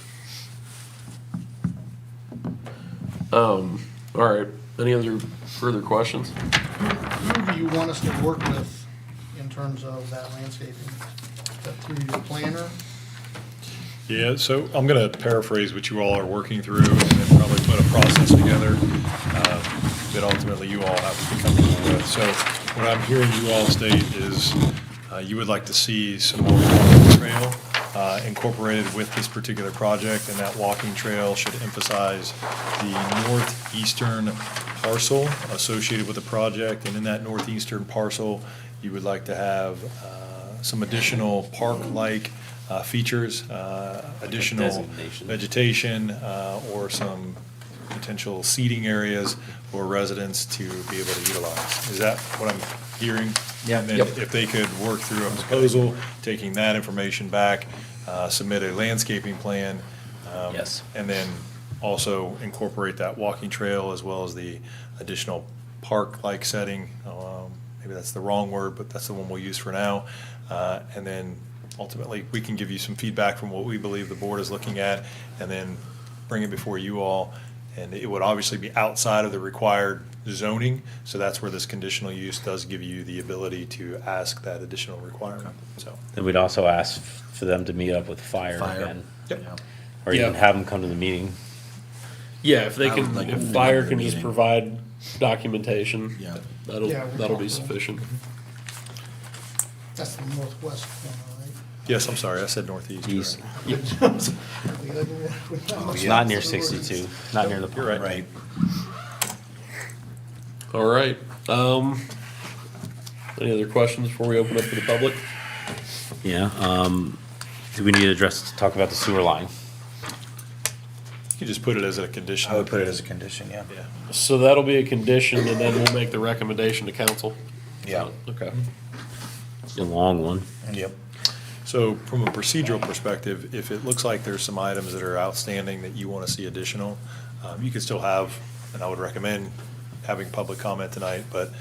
Speaker 2: Alright, any other further questions?
Speaker 5: Who do you want us to work with in terms of that landscaping? Is that through your planner?
Speaker 4: Yeah, so I'm gonna paraphrase what you all are working through and then probably put a process together that ultimately you all have to be comfortable with. So what I'm hearing you all state is you would like to see some more walking trail incorporated with this particular project, and that walking trail should emphasize the northeastern parcel associated with the project. And in that northeastern parcel, you would like to have some additional park-like features, additional
Speaker 3: Designation.
Speaker 4: vegetation, or some potential seating areas for residents to be able to utilize. Is that what I'm hearing?
Speaker 7: Yeah.
Speaker 4: And then
Speaker 2: Yep.
Speaker 4: if they could work through a proposal, taking that information back, submit a landscaping plan.
Speaker 8: Yes.
Speaker 4: And then also incorporate that walking trail as well as the additional park-like setting. Maybe that's the wrong word, but that's the one we'll use for now. And then ultimately, we can give you some feedback from what we believe the board is looking at, and then bring it before you all. And it would obviously be outside of the required zoning, so that's where this conditional use does give you the ability to ask that additional requirement, so.
Speaker 3: Then we'd also ask for them to meet up with fire
Speaker 7: Fire.
Speaker 3: again,
Speaker 4: Yep.
Speaker 3: or even
Speaker 2: Yeah.
Speaker 3: have them come to the meeting.
Speaker 2: Yeah, if they
Speaker 7: I would
Speaker 2: can,
Speaker 7: like
Speaker 2: if
Speaker 7: them
Speaker 2: fire
Speaker 7: to the
Speaker 2: can just
Speaker 7: meeting.
Speaker 2: provide documentation,
Speaker 7: Yeah.
Speaker 2: that'll,
Speaker 5: Yeah, we're
Speaker 2: that'll be
Speaker 5: comfortable.
Speaker 2: sufficient.
Speaker 5: That's the northwest corner,
Speaker 4: Yes, I'm sorry, I said northeast.
Speaker 3: East.
Speaker 4: correct.
Speaker 5: right?
Speaker 3: It's not near 62, not near the
Speaker 4: You're right.
Speaker 7: Right.
Speaker 2: Alright, any other questions before we open up to the public?
Speaker 3: Yeah, do we need to talk about the sewer line?
Speaker 4: You just put it as a condition.
Speaker 7: I would put it as a condition, yeah.
Speaker 4: Yeah.
Speaker 2: So that'll be a condition and then we'll make the recommendation to council?
Speaker 7: Yeah.
Speaker 2: Okay.
Speaker 3: A long one.
Speaker 7: Yep.
Speaker 4: So from a procedural perspective, if it looks like there's some items that are outstanding that you want to see additional, you could still have, and I would recommend having public comment tonight, but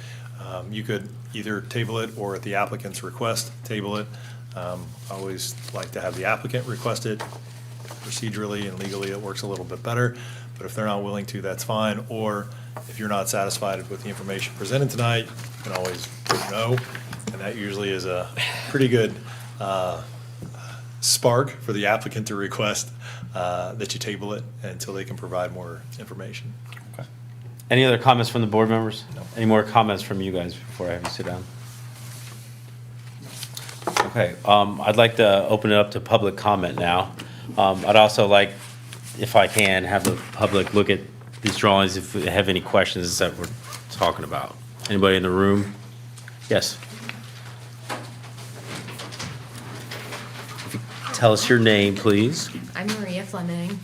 Speaker 4: you could either table it or at the applicant's request, table it. I always like to have the applicant request it. Procedurally and legally, it works a little bit better, but if they're not willing to, that's fine. Or if you're not satisfied with the information presented tonight, you can always vote no, and that usually is a pretty good spark for the applicant to request that you table it until they can provide more information.
Speaker 3: Any other comments from the board members? Any more comments from you guys before I have you sit down? Okay, I'd like to open it up to public comment now. I'd also like, if I can, have the public look at these drawings if they have any questions that we're talking about. Anybody in the room? Yes. If you tell us your name, please.
Speaker 9: I'm Maria Fleming.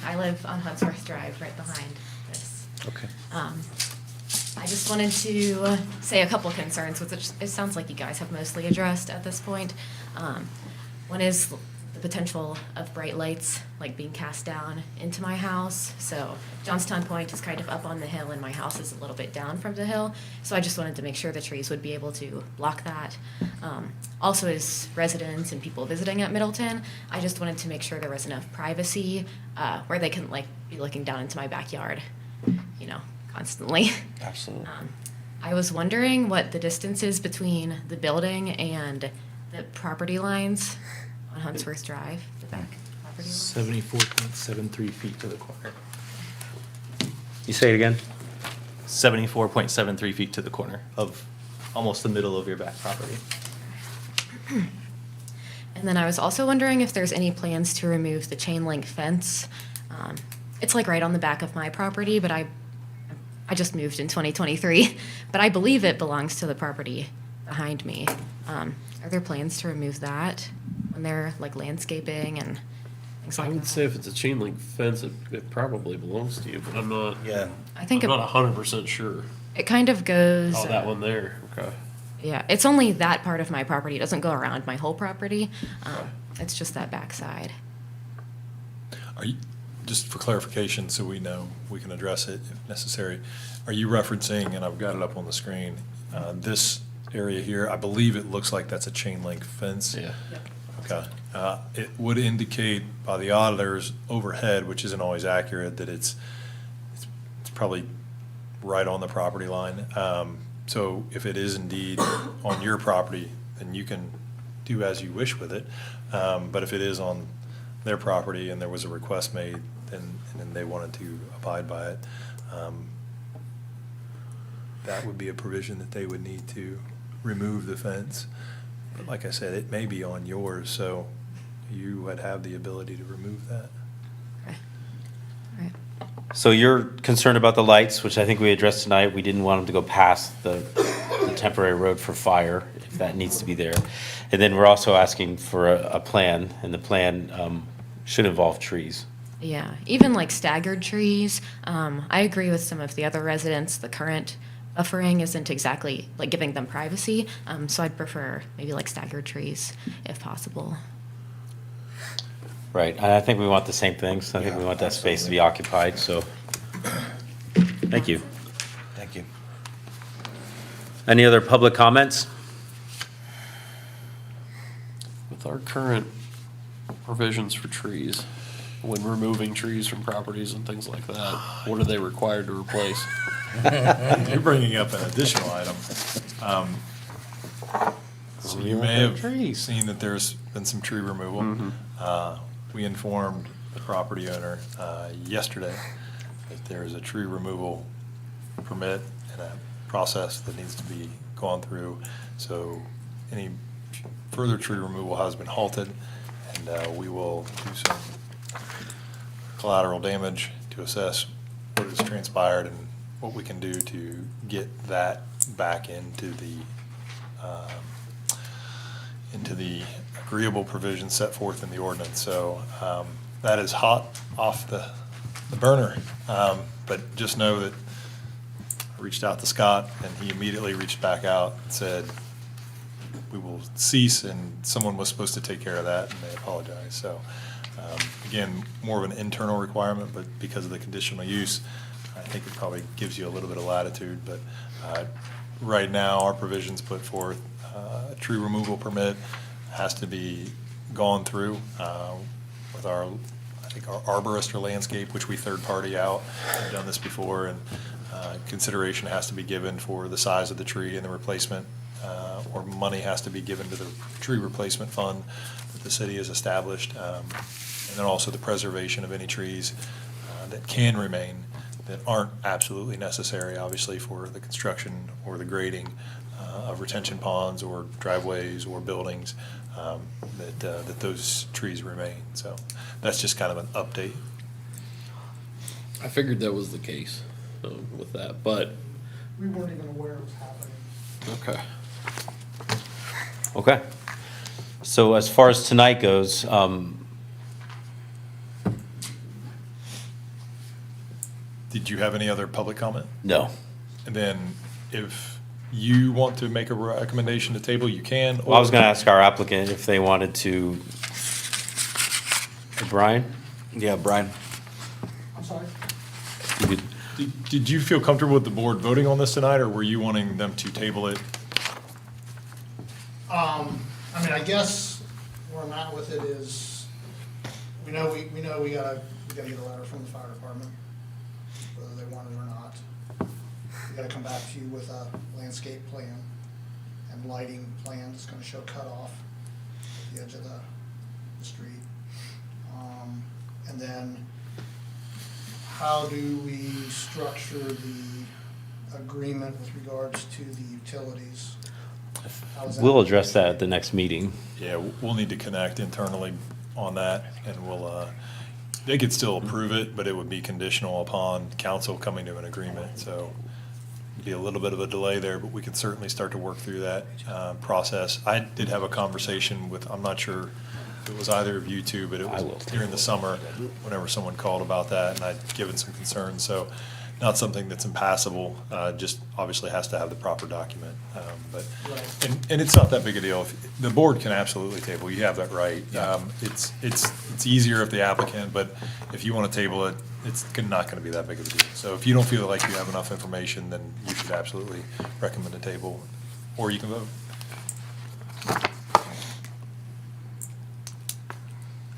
Speaker 9: I live on Huntsworth Drive, right behind this.
Speaker 3: Okay.
Speaker 9: I just wanted to say a couple concerns, which it sounds like you guys have mostly addressed at this point. One is the potential of bright lights like being cast down into my house. So Johnstown Point is kind of up on the hill and my house is a little bit down from the hill. So I just wanted to make sure the trees would be able to block that. Also, as residents and people visiting at Middleton, I just wanted to make sure there was enough privacy where they couldn't like be looking down into my backyard, constantly.
Speaker 3: Absolutely.
Speaker 9: I was wondering what the distance is between the building and the property lines on Huntsworth Drive, the back property line.
Speaker 8: 74.73 feet to the corner.
Speaker 3: You say it again?
Speaker 8: 74.73 feet to the corner of almost the middle of your back property.
Speaker 9: And then I was also wondering if there's any plans to remove the chain link fence. It's like right on the back of my property, but I just moved in 2023, but I believe it belongs to the property behind me. Are there plans to remove that when they're like landscaping and things
Speaker 2: I
Speaker 9: like
Speaker 2: would
Speaker 9: that?
Speaker 2: say if it's a chain link fence, it probably belongs to you, but I'm not.
Speaker 7: Yeah.
Speaker 9: I think
Speaker 2: I'm not 100% sure.
Speaker 9: it kind of goes.
Speaker 2: Oh, that one there. Okay.
Speaker 9: Yeah, it's only that part of my property. It doesn't go around my whole property. It's just that backside.
Speaker 4: Are you, just for clarification, so we know we can address it if necessary, are you referencing, and I've got it up on the screen, this area here? I believe it looks like that's a chain link fence.
Speaker 2: Yeah.
Speaker 4: Okay. It would indicate by the auditors overhead, which isn't always accurate, that it's probably right on the property line. So if it is indeed on your property, then you can do as you wish with it. But if it is on their property and there was a request made, and then they wanted to abide by it, that would be a provision that they would need to remove the fence. But like I said, it may be on yours, so you would have the ability to remove that.
Speaker 9: Okay. All right.
Speaker 3: So you're concerned about the lights, which I think we addressed tonight. We didn't want them to go past the temporary road for fire, if that needs to be there. And then we're also asking for a plan, and the plan should involve trees.
Speaker 9: Yeah, even like staggered trees. I agree with some of the other residents. The current buffering isn't exactly like giving them privacy. So I'd prefer maybe like staggered trees if possible.
Speaker 3: Right, and I think we want the same things. I think we want that space to be occupied, so, thank you.
Speaker 7: Thank you.
Speaker 3: Any other public comments?
Speaker 2: With our current provisions for trees, when removing trees from properties and things like that, what are they required to replace?
Speaker 4: You're bringing up an additional item. So you may have seen that there's been some tree removal. We informed the property owner yesterday that there is a tree removal permit and a process that needs to be gone through. So any further tree removal has been halted, and we will do some collateral damage to assess what has transpired and what we can do to get that back into the agreeable provisions set forth in the ordinance. So that is hot off the burner. But just know that I reached out to Scott, and he immediately reached back out and said, we will cease, and someone was supposed to take care of that, and they apologize. So again, more of an internal requirement, but because of the conditional use, I think it probably gives you a little bit of latitude. But right now, our provisions put forth, a tree removal permit has to be gone through with our, I think, our arborist or landscape, which we third party out. We've done this before, and consideration has to be given for the size of the tree and the replacement, or money has to be given to the tree replacement fund that the city has established, and then also the preservation of any trees that can remain that aren't absolutely necessary, obviously, for the construction or the grading of retention ponds or driveways or buildings, that those trees remain. So that's just kind of an update.
Speaker 2: I figured that was the case with that, but
Speaker 5: We weren't even aware it was happening.
Speaker 2: okay.
Speaker 3: Okay. So as far as tonight goes,
Speaker 4: Did you have any other public comment?
Speaker 3: no.
Speaker 4: And then if you want to make a recommendation to table, you can.
Speaker 3: Well, I was gonna ask our applicant if they wanted to Brian?
Speaker 7: Yeah, Brian.
Speaker 5: I'm sorry?
Speaker 3: You could-
Speaker 4: Did you feel comfortable with the board voting on this tonight, or were you wanting them to table it?
Speaker 5: I mean, I guess where I'm at with it is, we know we gotta get a letter from the fire department, whether they want it or not. We gotta come back to you with a landscape plan and lighting plan that's gonna show cutoff at the edge of the street. And then, how do we structure the agreement with regards to the utilities? How is that-
Speaker 3: We'll address that at the next meeting.
Speaker 4: Yeah, we'll need to connect internally on that, and we'll, they could still approve it, but it would be conditional upon council coming to an agreement, so be a little bit of a delay there, but we can certainly start to work through that, process. I did have a conversation with, I'm not sure if it was either of you two, but it
Speaker 3: I will.
Speaker 4: was during the summer, whenever someone called about that, and I'd given some concerns, so not something that's impassable, just obviously has to have the proper document, but,
Speaker 5: Right.
Speaker 4: and it's not that big a deal. The board can absolutely table, you have that right. It's easier if the applicant, but if you want to table it, it's not going to be that big of a deal. So if you don't feel like you have enough information, then you should absolutely recommend a table, or you can vote.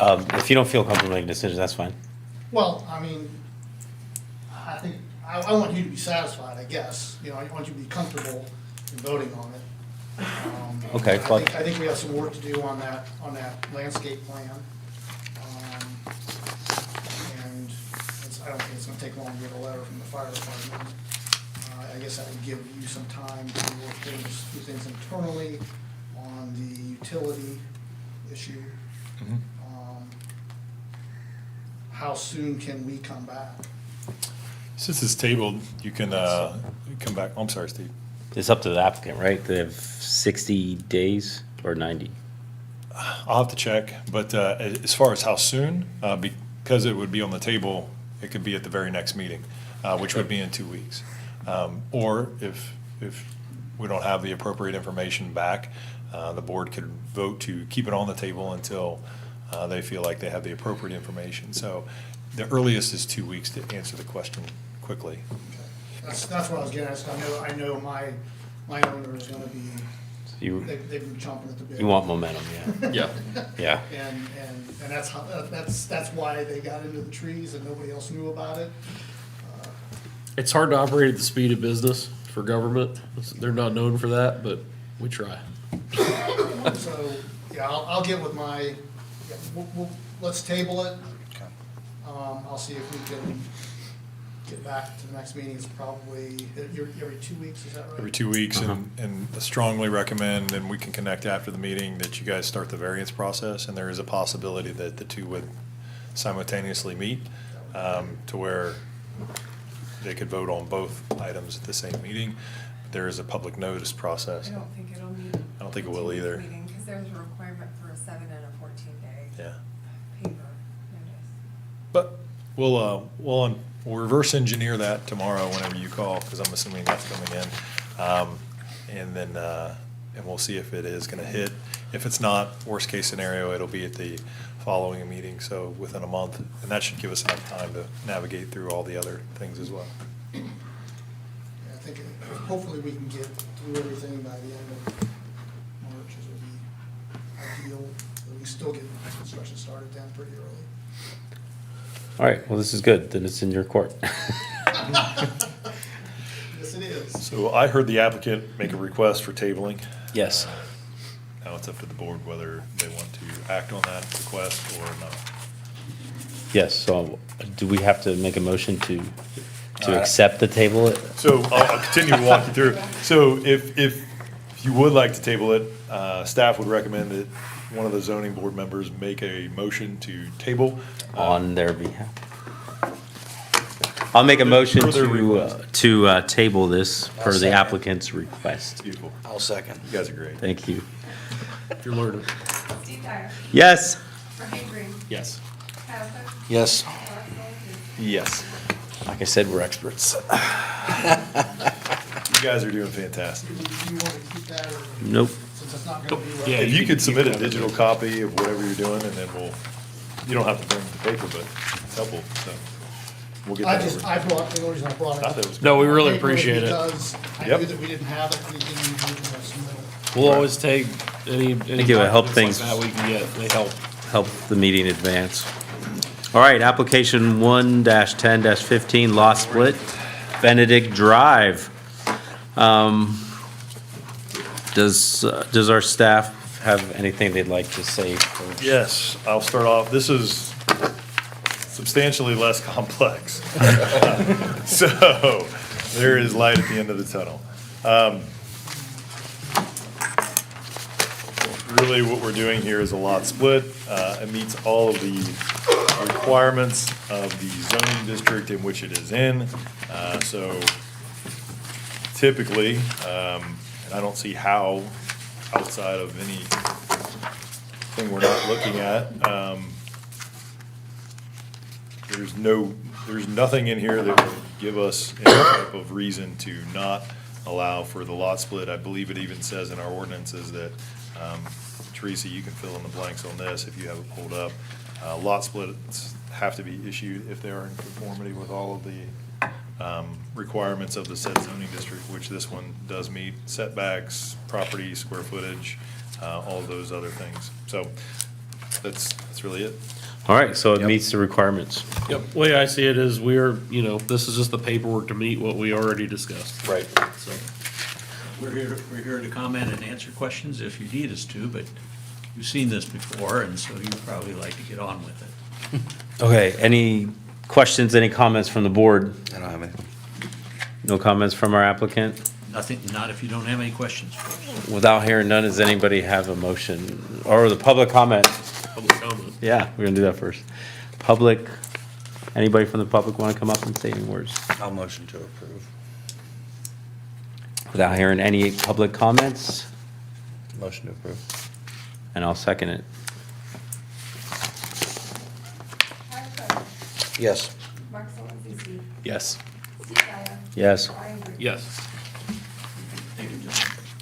Speaker 3: If you don't feel comfortable making a decision, that's fine.
Speaker 5: Well, I mean, I think, I want you to be satisfied, I guess, you know, I want you to be comfortable in voting on it.
Speaker 3: Okay,
Speaker 5: I think we have some work to do on that landscape plan. And I don't think it's gonna take long to get a letter from the fire department. I guess that would give you some time to work things internally on the utility issue. How soon can we come back?
Speaker 4: Since it's tabled, you can come back. I'm sorry, Steve.
Speaker 3: It's up to the applicant, right? They have 60 days or 90?
Speaker 4: I'll have to check, but as far as how soon, because it would be on the table, it could be at the very next meeting, which would be in 2 weeks. Or if we don't have the appropriate information back, the board could vote to keep it on the table until they feel like they have the appropriate information. So the earliest is 2 weeks to answer the question quickly.
Speaker 5: That's what I was getting at, so I know my owner is gonna be,
Speaker 3: You,
Speaker 5: they've been chomping at the bit.
Speaker 3: you want momentum, yeah.
Speaker 2: Yeah.
Speaker 3: Yeah.
Speaker 5: And that's why they got into the trees and nobody else knew about it.
Speaker 2: It's hard to operate at the speed of business for government. They're not known for that, but we try.
Speaker 5: So, yeah, I'll get with let's table it. I'll see if we can get back to the next meeting. It's probably, every 2 weeks, is that right?
Speaker 4: Every 2 weeks, and I strongly recommend, and we can connect after the meeting, that you guys start the variance process, and there is a possibility that the two would simultaneously meet, to where they could vote on both items at the same meeting. There is a public notice process.
Speaker 1: I don't think it'll meet.
Speaker 4: I don't think it will either.
Speaker 1: Because there's a requirement for a 7 and a 14-day
Speaker 4: Yeah.
Speaker 1: paper notice.
Speaker 4: But we'll reverse engineer that tomorrow whenever you call, because I'm assuming that's coming in. And then, and we'll see if it is gonna hit. If it's not, worst case scenario, it'll be at the following meeting, so within a month. And that should give us enough time to navigate through all the other things as well.
Speaker 5: Yeah, I think hopefully we can get through everything by the end of March, as would be ideal. But we still get construction started down pretty early.
Speaker 3: All right, well, this is good. Then it's in your court.
Speaker 5: Yes, it is.
Speaker 4: So I heard the applicant make a request for tabling.
Speaker 3: Yes.
Speaker 4: Now it's up to the board whether they want to act on that request or not.
Speaker 3: Yes, so do we have to make a motion to accept the table?
Speaker 4: So I'll continue to walk you through. So if you would like to table it, staff would recommend that one of the zoning board members make a motion to table.
Speaker 3: On their behalf. I'll make a motion
Speaker 4: For their request.
Speaker 3: to table this per the
Speaker 7: second.
Speaker 3: applicant's request.
Speaker 4: Beautiful.
Speaker 7: I'll second.
Speaker 4: You guys are great.
Speaker 3: Thank you.
Speaker 2: You're learning.
Speaker 1: Steve Dyer,
Speaker 3: Yes.
Speaker 1: Brian Green,
Speaker 2: Yes.
Speaker 1: Kyle Cook,
Speaker 7: Yes.
Speaker 1: Ross Colton,
Speaker 4: Yes.
Speaker 3: Like I said, we're experts.
Speaker 4: You guys are doing fantastic.
Speaker 5: Do you want to keep that, or
Speaker 3: Nope.
Speaker 5: since it's not gonna be?
Speaker 2: Yeah,
Speaker 4: If
Speaker 2: you
Speaker 4: you
Speaker 2: can
Speaker 4: could submit a
Speaker 2: keep that.
Speaker 4: digital copy of whatever you're doing, and then we'll You don't have to bring the paper, but it's helpful, so we'll get
Speaker 5: I
Speaker 4: that
Speaker 5: just,
Speaker 4: over.
Speaker 5: I brought, the only reason I brought
Speaker 4: I thought
Speaker 5: it.
Speaker 4: it was.
Speaker 2: No, we really
Speaker 5: Paper
Speaker 2: appreciate it.
Speaker 5: Because I
Speaker 4: Yep.
Speaker 5: knew that we didn't have it, we didn't use the submittal.
Speaker 2: We'll always take any
Speaker 3: Thank you, it helped
Speaker 2: documents
Speaker 3: things.
Speaker 2: like that we can get. They help.
Speaker 3: Help the meeting advance. All right, application 1-10-15, lot split, Benedict Drive. Does our staff have anything they'd like to say first?
Speaker 4: Yes, I'll start off. This is substantially less complex. So there is light at the end of the tunnel. Really what we're doing here is a lot split. It meets all of the requirements of the zoning district in which it is in. So typically, and I don't see how outside of anything we're not looking at, there's nothing in here that would give us any type of reason to not allow for the lot split. I believe it even says in our ordinances that, Teresa, you can fill in the blanks on this if you have it pulled up. Lot splits have to be issued if they are in conformity with all of the requirements of the said zoning district, which this one does meet: setbacks, property, square footage, all of those other things. So that's really it.
Speaker 3: All right, so it meets the requirements.
Speaker 2: Yep. Way I see it is this is just the paperwork to meet what we already discussed.
Speaker 3: Right.
Speaker 2: So,
Speaker 10: We're here to comment and answer questions if you need us to, but you've seen this before, and so you'd probably like to get on with it.
Speaker 3: Okay, any questions, any comments from the board?
Speaker 7: I don't have anything.
Speaker 3: No comments from our applicant?
Speaker 10: Nothing, not if you don't have any questions for us.
Speaker 3: Without hearing none, does anybody have a motion, or the public comment?
Speaker 2: public comment.
Speaker 3: Yeah, we're gonna do that first. Public, anybody from the public wanna come up and say any words?
Speaker 7: I'll motion to approve.
Speaker 3: Without hearing any public comments,
Speaker 7: Motion to approve.
Speaker 3: and I'll second it.
Speaker 1: Howard Hager.
Speaker 7: Yes.
Speaker 1: Mark Solenzisi.
Speaker 2: Yes.
Speaker 1: Steve Dyer.
Speaker 3: Yes,
Speaker 1: Brian Green.
Speaker 2: Yes.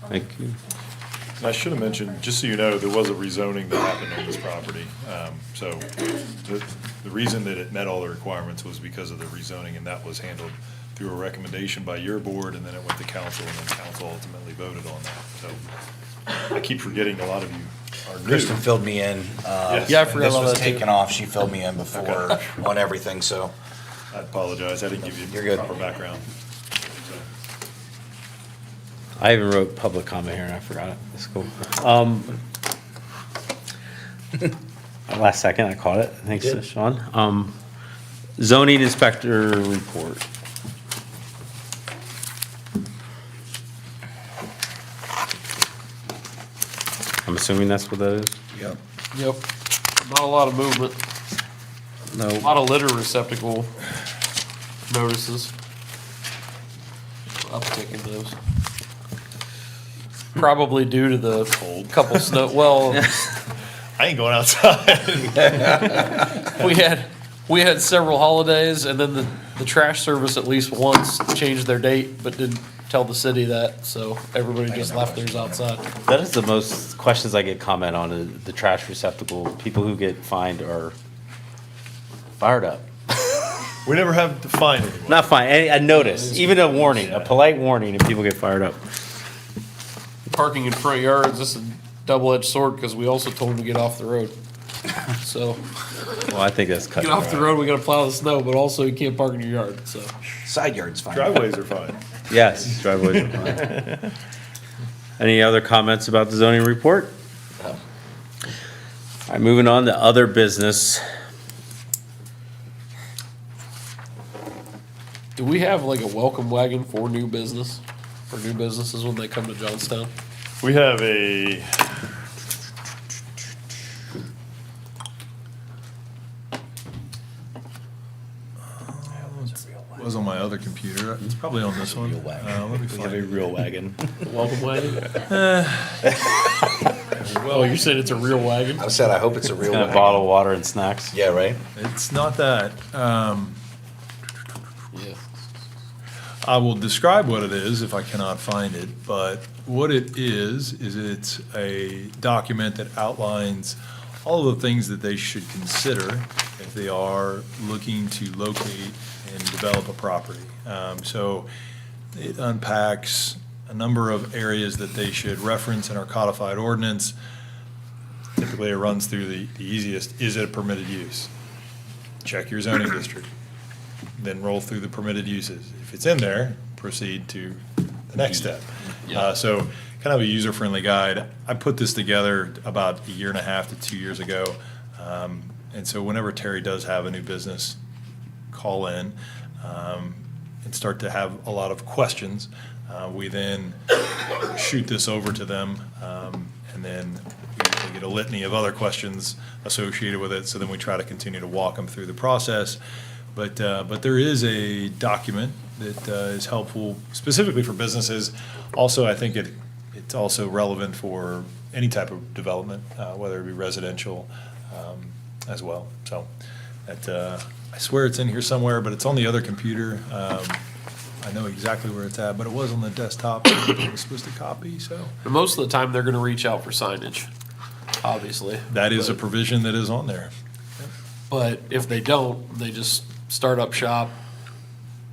Speaker 3: thank you.
Speaker 4: And I should have mentioned, just so you know, there was a rezoning that happened on this property. So the reason that it met all the requirements was because of the rezoning, and that was handled through a recommendation by your board, and then it went to council, and then council ultimately voted on that. So I keep forgetting a lot of you are new.
Speaker 7: Kristen filled me in.
Speaker 4: Yes.
Speaker 2: Yeah, I forgot
Speaker 7: This
Speaker 2: about
Speaker 7: was
Speaker 2: that too.
Speaker 7: taken off. She filled me in before
Speaker 4: Okay.
Speaker 7: on everything, so.
Speaker 4: I apologize, I didn't give
Speaker 7: You're
Speaker 4: you
Speaker 7: good.
Speaker 4: proper background. So,
Speaker 3: I even wrote public comment here and I forgot it. That's cool. Last second, I caught it. Thanks,
Speaker 7: You did.
Speaker 3: Sean. Zoning inspector report. I'm assuming that's what that is?
Speaker 7: Yep.
Speaker 2: Yep. Not a lot of movement. A
Speaker 3: No.
Speaker 2: lot of litter receptacle notices. Uptick in those. Probably due to the couple snow, well,
Speaker 4: I ain't going outside.
Speaker 2: we had several holidays, and then the trash service at least once changed their date, but didn't tell the city that, so everybody just left theirs outside.
Speaker 3: That is the most questions I get comment on, is the trash receptacle. People who get fined are fired up.
Speaker 4: We never have to find anyone.
Speaker 3: Not fine, a notice, even a warning, a polite warning, and people get fired up.
Speaker 2: Parking in front yards, this is a double-edged sword, because we also told them to get off the road. So,
Speaker 3: Well, I think that's cut.
Speaker 2: get off the road, we gotta plow the snow, but also you can't park in your yard, so.
Speaker 7: Side yard's fine.
Speaker 4: Driveways are fine.
Speaker 3: Yes, driveways are fine. Any other comments about the zoning report? All right, moving on to other business.
Speaker 2: Do we have like a welcome wagon for new business, for new businesses when they come to Johnstown?
Speaker 4: We have a, it was on my other computer. It's probably on this one.
Speaker 7: Real wagon.
Speaker 4: Let me
Speaker 8: We have
Speaker 4: find
Speaker 8: a
Speaker 4: it.
Speaker 8: real wagon.
Speaker 2: Welcome wagon? Well, you're saying it's a real wagon?
Speaker 7: I said, I hope it's a real
Speaker 3: Kind of
Speaker 7: wagon.
Speaker 3: bottle of water and snacks.
Speaker 7: Yeah, right?
Speaker 4: It's not that.
Speaker 2: Yeah.
Speaker 4: I will describe what it is if I cannot find it, but what it is it's a document that outlines all of the things that they should consider if they are looking to locate and develop a property. So it unpacks a number of areas that they should reference in our codified ordinance. Typically, it runs through the easiest, is it a permitted use? Check your zoning district, then roll through the permitted uses. If it's in there, proceed to the next step.
Speaker 2: Yeah.
Speaker 4: So kind of a user-friendly guide. I put this together about 1.5 to 2 years ago. And so whenever Terry does have a new business, call in and start to have a lot of questions. We then shoot this over to them, and then we get a litany of other questions associated with it. So then we try to continue to walk them through the process. But there is a document that is helpful specifically for businesses. Also, I think it's also relevant for any type of development, whether it be residential as well. So I swear it's in here somewhere, but it's on the other computer. I know exactly where it's at, but it was on the desktop that I was supposed to copy, so.
Speaker 2: And most of the time, they're gonna reach out for signage, obviously.
Speaker 4: That is a
Speaker 2: But-
Speaker 4: provision that is on there.
Speaker 2: But if they don't, they just start up shop,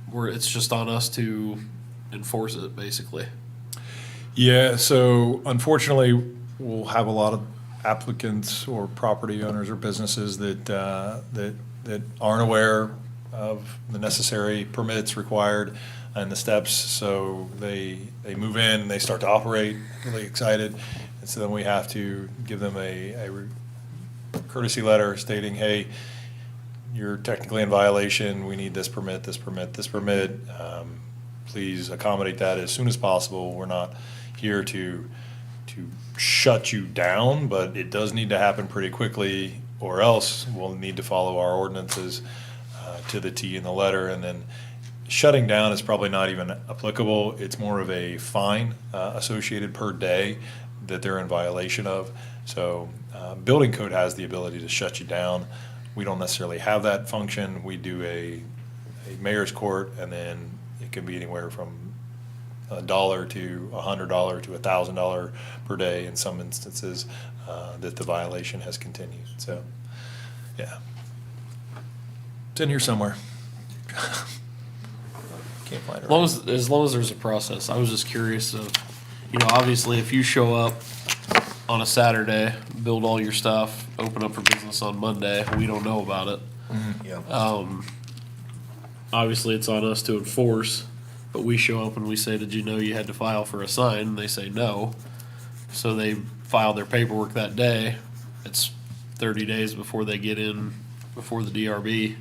Speaker 2: where it's just on us to enforce it, basically.
Speaker 4: Yeah, so unfortunately, we'll have a lot of applicants or property owners or businesses that aren't aware of the necessary permits required and the steps. So they move in, and they start to operate, really excited. And so then we have to give them a courtesy letter stating, hey, you're technically in violation. We need this permit, this permit, this permit. Please accommodate that as soon as possible. We're not here to shut you down, but it does need to happen pretty quickly, or else we'll need to follow our ordinances to the T in the letter. And then shutting down is probably not even applicable. It's more of a fine associated per day that they're in violation of. So building code has the ability to shut you down. We don't necessarily have that function. We do a mayor's court, and then it can be anywhere from $1 to $100 to $1,000 per day in some instances that the violation has continued. So, yeah. It's in here somewhere. Can't find it.
Speaker 2: As long as there's a process. I was just curious of, obviously if you show up on a Saturday, build all your stuff, open up for business on Monday, we don't know about it.
Speaker 7: Yeah.
Speaker 2: Obviously it's on us to enforce, but we show up and we say, did you know you had to file for a sign? And they say no. So they file their paperwork that day. It's 30 days before they get in, before the DRB.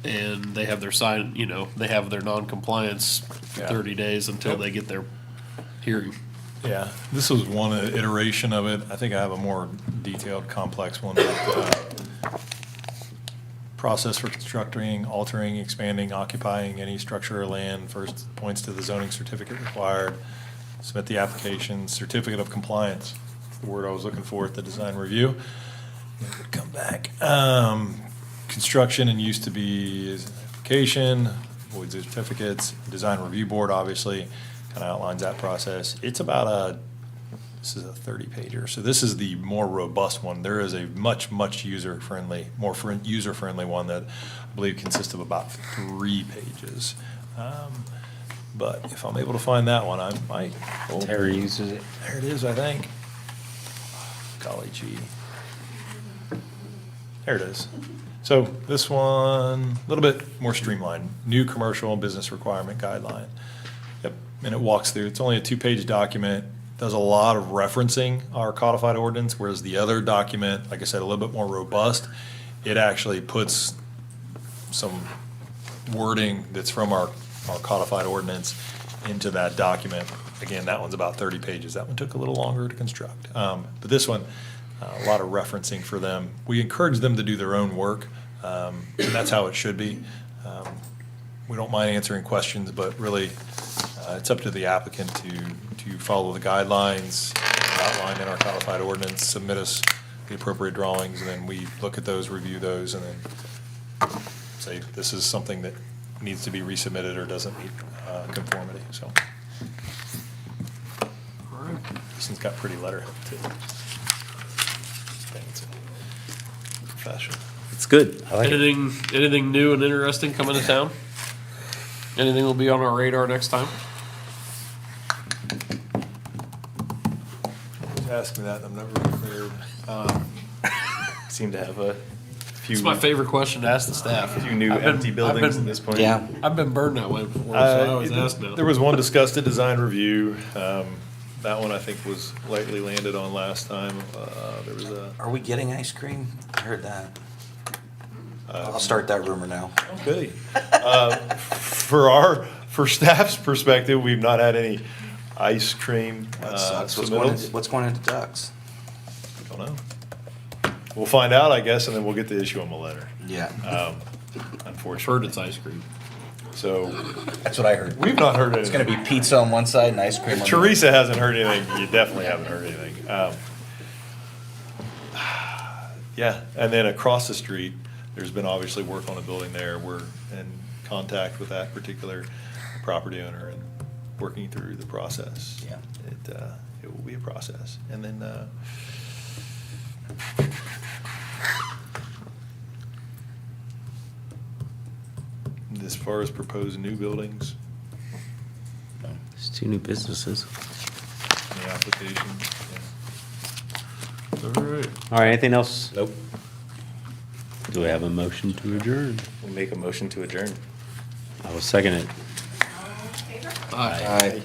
Speaker 2: And they have their sign, they have their non-compliance
Speaker 4: Yeah.
Speaker 2: 30 days until
Speaker 4: Yep.
Speaker 2: they get their hearing.
Speaker 4: Yeah, this was one iteration of it. I think I have a more detailed, complex one. Process for constructing, altering, expanding, occupying any structure or land. First points to the zoning certificate required. Submit the application, certificate of compliance, the word I was looking for at the design review. It would come back. Construction and use to be is an application, voids the certificates, design review board, obviously, kind of outlines that process. It's about this is a 30-pager, so this is the more robust one. There is a much user-friendly, more user-friendly one that I believe consists of about 3 pages. But if I'm able to find that one, I might. Oh,
Speaker 3: Terry uses it.
Speaker 4: there it is, I think. Golly gee. There it is. So this one, a little bit more streamlined, new commercial business requirement guideline. Yep, and it walks through, it's only a 2-page document, does a lot of referencing our codified ordinance, whereas the other document, like I said, a little bit more robust. It actually puts some wording that's from our codified ordinance into that document. Again, that one's about 30 pages. That one took a little longer to construct. But this one, a lot of referencing for them. We encourage them to do their own work, and that's how it should be. We don't mind answering questions, but really, it's up to the applicant to follow the guidelines outlined in our codified ordinance, submit us the appropriate drawings, and then we look at those, review those, and then say, this is something that needs to be resubmitted or doesn't meet conformity, so. This one's got pretty letter too. Fancy. professional.
Speaker 7: It's good. I like it.
Speaker 2: Anything new and interesting coming to town? Anything will be on our radar next time?
Speaker 4: Always ask me that, and I'm never prepared.
Speaker 8: Seem to have a few.
Speaker 2: It's my favorite question to ask the staff.
Speaker 8: A few new
Speaker 2: I've been-
Speaker 8: empty
Speaker 2: I've
Speaker 8: buildings
Speaker 2: been-
Speaker 8: at this point.
Speaker 7: Yeah.
Speaker 2: I've been burned that way before, so I always ask now.
Speaker 4: There was one discussed at design review. That one I think was lightly landed on last time. There was a,
Speaker 7: Are we getting ice cream? I heard that. I'll start that rumor now.
Speaker 4: okay. For staff's perspective, we've not had any ice cream
Speaker 7: That sucks.
Speaker 4: submittals.
Speaker 7: What's going into Ducks?
Speaker 4: Don't know. We'll find out, I guess, and then we'll get to issue them a letter,
Speaker 7: Yeah,
Speaker 2: Heard
Speaker 4: unfortunately.
Speaker 2: it's ice cream.
Speaker 4: So
Speaker 7: that's what I heard.
Speaker 4: we've not heard
Speaker 7: It's
Speaker 4: anything.
Speaker 7: gonna be pizza on one side and ice cream on the other.
Speaker 4: Teresa hasn't heard anything. You definitely haven't heard anything. Yeah, and then across the street, there's been obviously work on a building there. We're in contact with that particular property owner and working through the process.
Speaker 7: Yeah.
Speaker 4: It will be a process. And then, as far as proposed new buildings,
Speaker 3: It's 2 new businesses.
Speaker 4: the application, yeah.
Speaker 2: All right.
Speaker 3: All right, anything else?
Speaker 7: Nope.
Speaker 3: Do we have a motion to adjourn?
Speaker 8: We'll make a motion to adjourn.
Speaker 3: I will second it.
Speaker 1: All in favor?
Speaker 2: Aye.
Speaker 7: Aye.